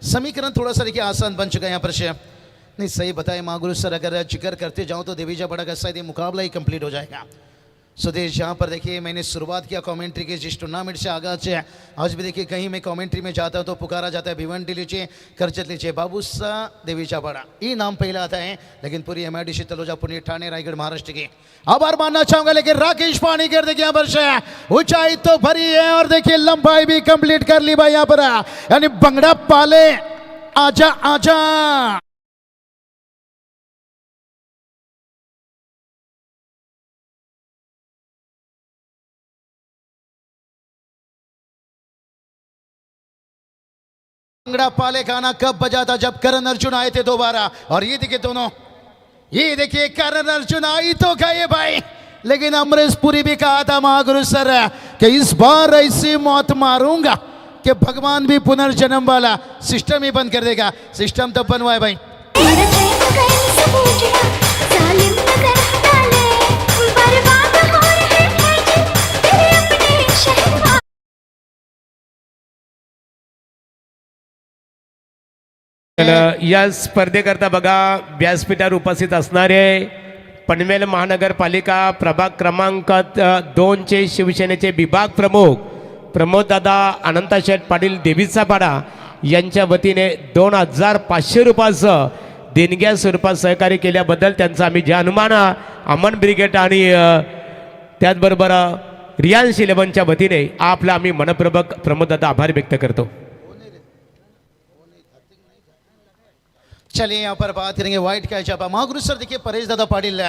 समीकरण थोड़ा सा देखिए आसान बन चुका है यहाँ पर से। नहीं सही बताए महागुरु सर, अगर जिक्र करते जाऊँ तो देवीजा बड़ा का शायद ये मुकाबला ही कंप्लीट हो जाएगा। सुदेश जहाँ पर देखिए मैंने शुरुआत किया कमेंट्री की, जिस टूर्नामेंट से आगाज है आज भी देखिए कहीं मैं कमेंट्री में जाता हूँ तो पुकारा जाता है भिवंडी लीजिए, करजत लीजिए, बाबूसा देवीचा बड़ा, ये नाम पहला आता है। लेकिन पूरी MIDC तलोजा, पुणे, ठाणे, रायगढ़, महाराष्ट्र की आभार मानना चाहूंगा। लेकिन राकेश पानीकर देखिए यहाँ पर से ऊंचाई तो भरी है और देखिए लंबाई भी कंप्लीट कर ली भाई यहाँ पर, यानी बंगड़ा पाले आजा आजा। भंगड़ा पाले गाना कब बजा था, जब करण अर्जुन आए थे दोबारा। और ये देखिए दोनों, ये देखिए करण अर्जुन आई तो गए भाई, लेकिन अमरीश पुरी भी कहा था महागुरु सर कि इस बार ऐसी मौत मारूंगा कि भगवान भी पुनर्जन्म वाला सिस्टम ही बंद कर देगा। सिस्टम तो बनवाए भाई। या स्पर्धेकरता बघा व्यासपीठावर उपस्थित असणारे पनवेल महानगरपालिका प्रभाग क्रमांक 2 चे शिवसेनेचे विभाग प्रमुख प्रमोददादा अनंताशेठ पाटील देवीचा पाडा यांच्या वतीने 2500 रुपयाचं देणग्या स्वरूपात सहकार्य केल्याबद्दल त्यांचा आम्ही जानुमान अमन ब्रिगेड आणि त्याचबरोबर रियांश 11च्या वतीने आपला आम्ही मनपूर्वक प्रमोददादा आभार व्यक्त करतो। चलिए यहाँ पर बात करेंगे व्हाइट कैच आप महागुरु सर देखिए परेश दादा पाटिल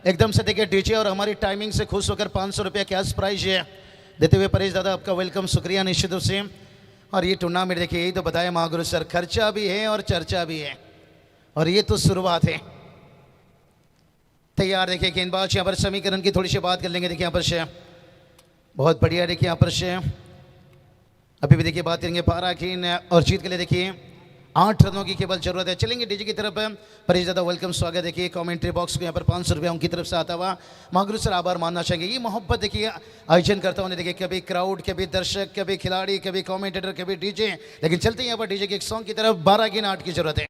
एकदम से देखिए डीजे और हमारी टाइमिंग से खुश होकर 500 रुपया कैश प्राइज है देते हुए परेश दादा आपका वेलकम, शुक्रिया निश्चित रूप से। और ये टूर्नामेंट देखिए यही तो बताया महागुरु सर, खर्चा भी है और चर्चा भी है, और ये तो शुरुआत है। तैयार देखिए गेंदबाज यहाँ पर समीकरण की थोड़ी सी बात कर लेंगे। देखिए यहाँ पर से बहुत बढ़िया, देखिए यहाँ पर से अभी भी देखिए बात करेंगे 12 की, और जीत के लिए देखिए 8 रनों की केवल जरूरत है। चलेंगे डीजे की तरफ, परेश दादा वेलकम, स्वागत। देखिए कमेंट्री बॉक्स को यहाँ पर 500 रुपया उनकी तरफ से आता हुआ महागुरु सर आभार मानना चाहेंगे। ये मोहब्बत देखिए आयोजन करता हूँ, देखिए कभी क्राउड, कभी दर्शक, कभी खिलाड़ी, कभी कमेंटेटर, कभी डीजे। लेकिन चलते हैं यहाँ पर डीजे के एक सॉन्ग की तरफ। 12 की 8 की जरूरत है।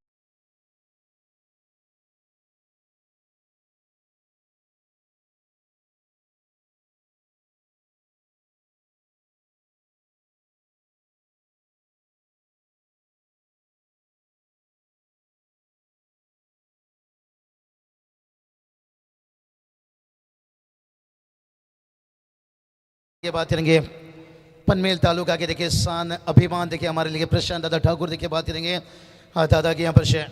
ये बात करेंगे पनवेल तालुका के देखिए शान अभिमान देखिए हमारे लिए प्रशांत दादा ठाकुर देखिए बात करेंगे। हाँ दादा के यहाँ पर से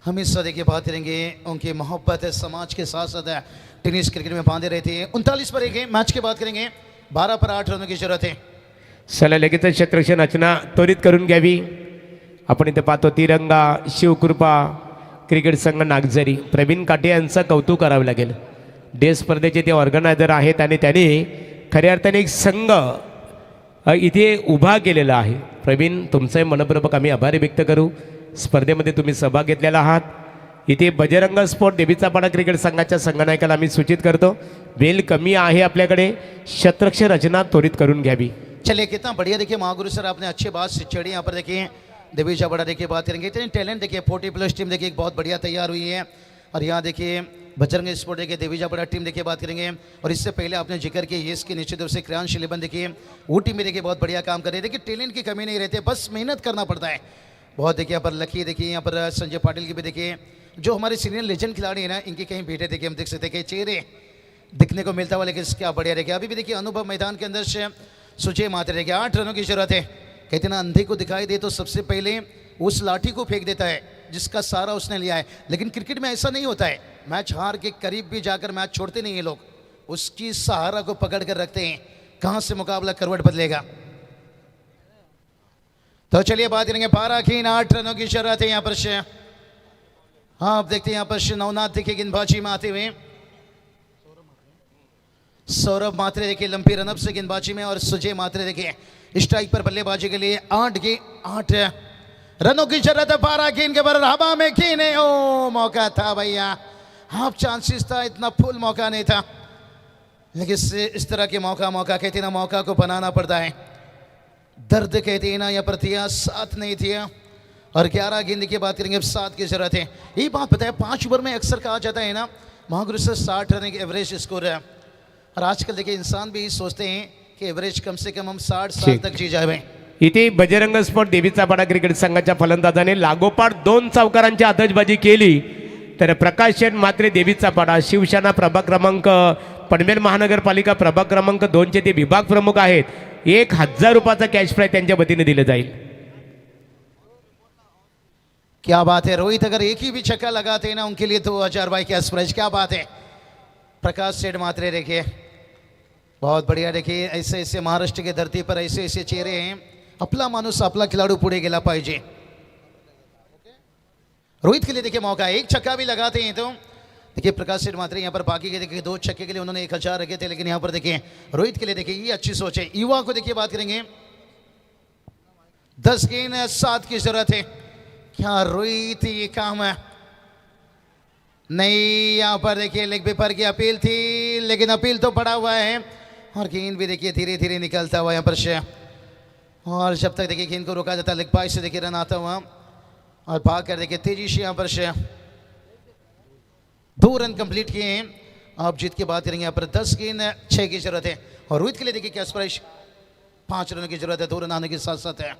हमेशा देखिए बात करेंगे उनकी मोहब्बत है समाज के साथ साथ टेनिस क्रिकेट में बांधे रहते हैं। 39 पर 1 मैच की बात करेंगे, 12 पर 8 रनों की जरूरत है। चला लगेच क्षेत्ररक्षण रचना त्वरित करून घ्यावी। आपण इथे पाहतो तिरंगा शिवकृपा क्रिकेट संघ नागझरी प्रवीण काटे यांचं कौतुक करावं लागेल। डे स्पर्धेचे ते ऑर्गनायझर आहेत आणि त्यांनी खऱ्या अर्थाने एक संघ इथे उभा केलेला आहे। प्रवीण तुमचे मनपूर्वक आम्ही आभार व्यक्त करू। स्पर्धेमध्ये तुम्ही सहभाग घेतलेला आहात। इथे बजरंग स्पोर्ट देवीचा पाडा क्रिकेट संघाच्या संघनायकाला आम्ही सूचित करतो वेळ कमी आहे आपल्याकडे, क्षेत्ररक्षण रचना त्वरित करून घ्यावी। चलिए कितना बढ़िया देखिए महागुरु सर आपने अच्छी बात छेड़ी। यहाँ पर देखिए देवीचा बड़ा देखिए बात करेंगे, इतनी टैलेंट देखिए 40+ टीम देखिए बहुत बढ़िया तैयार हुई है। और यहाँ देखिए बजरंग स्पोर्ट देखिए देवीजा बड़ा टीम देखिए बात करेंगे। और इससे पहले आपने जिक्र किया ये इसके निश्चित रूप से क्रियांश 11 देखिए वो टीम में देखिए बहुत बढ़िया काम कर रही है। देखिए टैलेंट की कमी नहीं रहती, बस मेहनत करना पड़ता है बहुत। देखिए यहाँ पर लकी देखिए, यहाँ पर संजय पाटिल की भी देखिए, जो हमारे सीनियर लेजेंड खिलाड़ी है ना, इनके कहीं बेटे देखिए हम देख सकते हैं कि चेहरे दिखने को मिलता हुआ, लेकिन क्या बढ़िया देखिए। अभी भी देखिए अनुभव मैदान के अंदर से सुजय मात्रे देखिए 8 रनों की जरूरत है। कहते ना अंधे को दिखाई दे तो सबसे पहले उस लाठी को फेंक देता है जिसका सहारा उसने लिया है। लेकिन क्रिकेट में ऐसा नहीं होता है, मैच हार के करीब भी जाकर मैच छोड़ते नहीं है लोग, उसकी सहारा को पकड़ कर रखते हैं। कहां से मुकाबला करवट बदलेगा। तो चलिए बात करेंगे 12 की 8 रनों की जरूरत है यहाँ पर से। हाँ अब देखते हैं यहाँ पर नवनाथ देखिए गेंदबाजी में आते हुए, सौरभ मात्रे देखिए लंबी रनअप से गेंदबाजी में, और सुजय मात्रे देखिए स्ट्राइक पर बल्लेबाजी के लिए 8 की 8 रनों की जरूरत है, 12 गेंद के बराबर हवा में गेंद, ओ मौका था भैया, हाफ चांसेस था, इतना फुल मौका नहीं था, लेकिन इस तरह के मौका कहते ना, मौका को बनाना पड़ता है, दर्द कहते हैं ना, यहाँ पर थिया, साथ नहीं थिया, और 11 गेंद की बात करेंगे, अब 7 की जरूरत है। ये बात पता है, 5 ओवर में अक्सर कहा जाता है ना महागुरु से 60 रन की एवरेज स्कोर है, और आजकल देखिए इंसान भी सोचते हैं कि एवरेज कम से कम हम 60 साल तक जी जावे। इथे बजरंग स्पोर्ट देवीचा पाडा क्रिकेट संघाच्या फलंदाजाने लागोपाठ 2 चौकारांची आतषबाजी केली, तर प्रकाश शेठ मात्रे देवीचा पाडा शिवसेना प्रभाग क्रमांक पनवेल महानगरपालिका प्रभाग क्रमांक 2 चे ते विभाग प्रमुख आहेत, 1000 रुपयाचा कॅश प्राइज त्यांच्या वतीने दिलं जाईल। क्या बात है, रोहित अगर एक ही भी छक्का लगाते हैं ना उनके लिए 2000 भाई कैश प्राइज, क्या बात है। प्रकाश सेठ मात्रे देखिए बहुत बढ़िया, देखिए ऐसे ऐसे महाराष्ट्र की धरती पर ऐसे ऐसे चेहरे हैं, आपला माणूस आपला खिलाडू पुढे गेला पाहिजे। रोहित के लिए देखिए मौका है, एक छक्का भी लगाते हैं तो देखिए प्रकाश सेठ मात्रे यहाँ पर, बाकी के देखिए 2 छक्के के लिए उन्होंने 1000 रखे थे, लेकिन यहाँ पर देखिए रोहित के लिए देखिए ये अच्छी सोच है। युवा को देखिए बात करेंगे, 10 गेंद 7 की जरूरत है, क्या रोहित ये काम है नहीं, यहाँ पर देखिए लेग पेपर की अपील थी, लेकिन अपील तो पड़ा हुआ है, और गेंद भी देखिए धीरे धीरे निकलता हुआ यहाँ पर से, और जब तक देखिए गेंद को रोका जाता है लेग पास से देखिए रन आता हुआ, और भाग कर देखिए तेजी से यहाँ पर से 2 रन कंप्लीट किए हैं। आप जीत के बात करेंगे, यहाँ पर 10 गेंद 6 की जरूरत है, और रोहित के लिए देखिए कैश प्राइस 5 रनों की जरूरत है, 2 रन आने के साथ साथ है,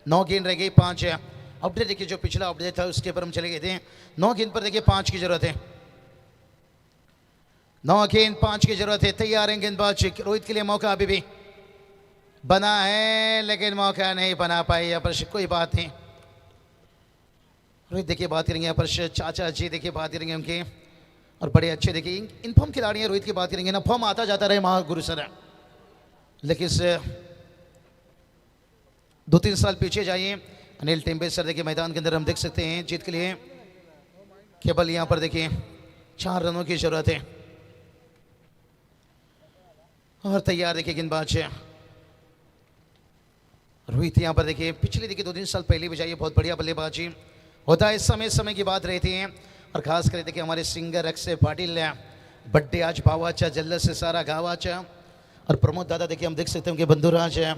9 गेंद रह गई, 5 है। अपडेट देखिए जो पिछला अपडेट था उसके ऊपर हम चले गए थे, 9 गेंद पर देखिए 5 की जरूरत है, 9 गेंद 5 की जरूरत है। तैयार है गेंदबाज, रोहित के लिए मौका अभी भी बना है, लेकिन मौका नहीं बना पाए यहाँ पर, कोई बात नहीं। रोहित देखिए बात करेंगे यहाँ पर, चाचा जी देखिए बात करेंगे उनके, और बड़े अच्छे देखिए इनफॉर्म खिलाड़ी हैं। रोहित की बात करेंगे ना, फॉर्म आता जाता रहे महागुरु सर, लेकिन 2-3 साल पीछे जाइए, अनिल टेम्बे सर देखिए मैदान के अंदर हम देख सकते हैं, जीत के लिए केवल यहाँ पर देखिए 4 रनों की जरूरत है, और तैयार देखिए गेंदबाज है रोहित। यहाँ पर देखिए पिछले देखिए 2-3 साल पहले भी जाइए, बहुत बढ़िया बल्लेबाजी होता है, समय की बात रहती है, और खास कर देखिए हमारे सिंगर अक्षय पाटिल बड्डे आज भावाचा जल्लस से सारा गावाचा, और प्रमोद दादा देखिए हम देख सकते हैं उनके बंधुराज है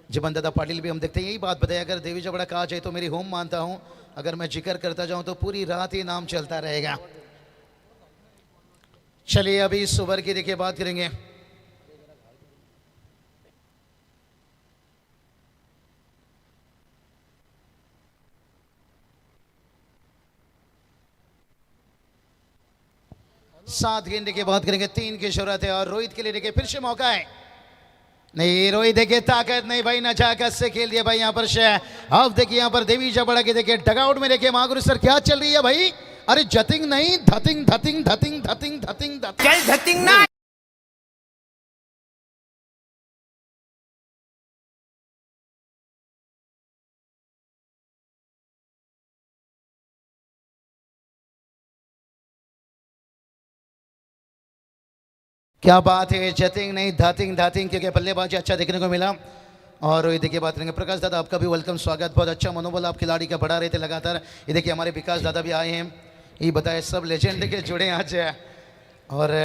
जीवन दादा पाटिल भी हम देखते हैं। यही बात बताइए, अगर देवी जबड़ा कहा जाए तो मेरी होम मानता हूं, अगर मैं जिक्र करता जाऊं तो पूरी रात ही नाम चलता रहेगा। चलिए अभी इस ओवर की देखिए बात करेंगे, सात गेंद देखिए बात करेंगे, 3 की जरूरत है, और रोहित के लिए देखिए फिर से मौका है, नहीं रोहित देखिए ताकत नहीं भाई, नजाकत से खेल दिया भाई यहाँ पर से। अब देखिए यहाँ पर देवी जबड़ा के देखिए डगआउट में देखिए महागुरु सर क्या चल रही है भाई, अरे जतिंग नहीं धतिंग धतिंग धतिंग धतिंग धतिंग धतिंग ना, क्या बात है, जतिंग नहीं धातिंग धातिंग, क्योंकि बल्लेबाजी अच्छा देखने को मिला। और ये देखिए बात करेंगे प्रकाश दादा, आपका भी वेलकम, स्वागत, बहुत अच्छा मनोबल आप खिलाड़ी का बढ़ा रहे थे लगातार। ये देखिए हमारे विकास दादा भी आए हैं, ये बताए सब लेजेंड के जुड़े आज, और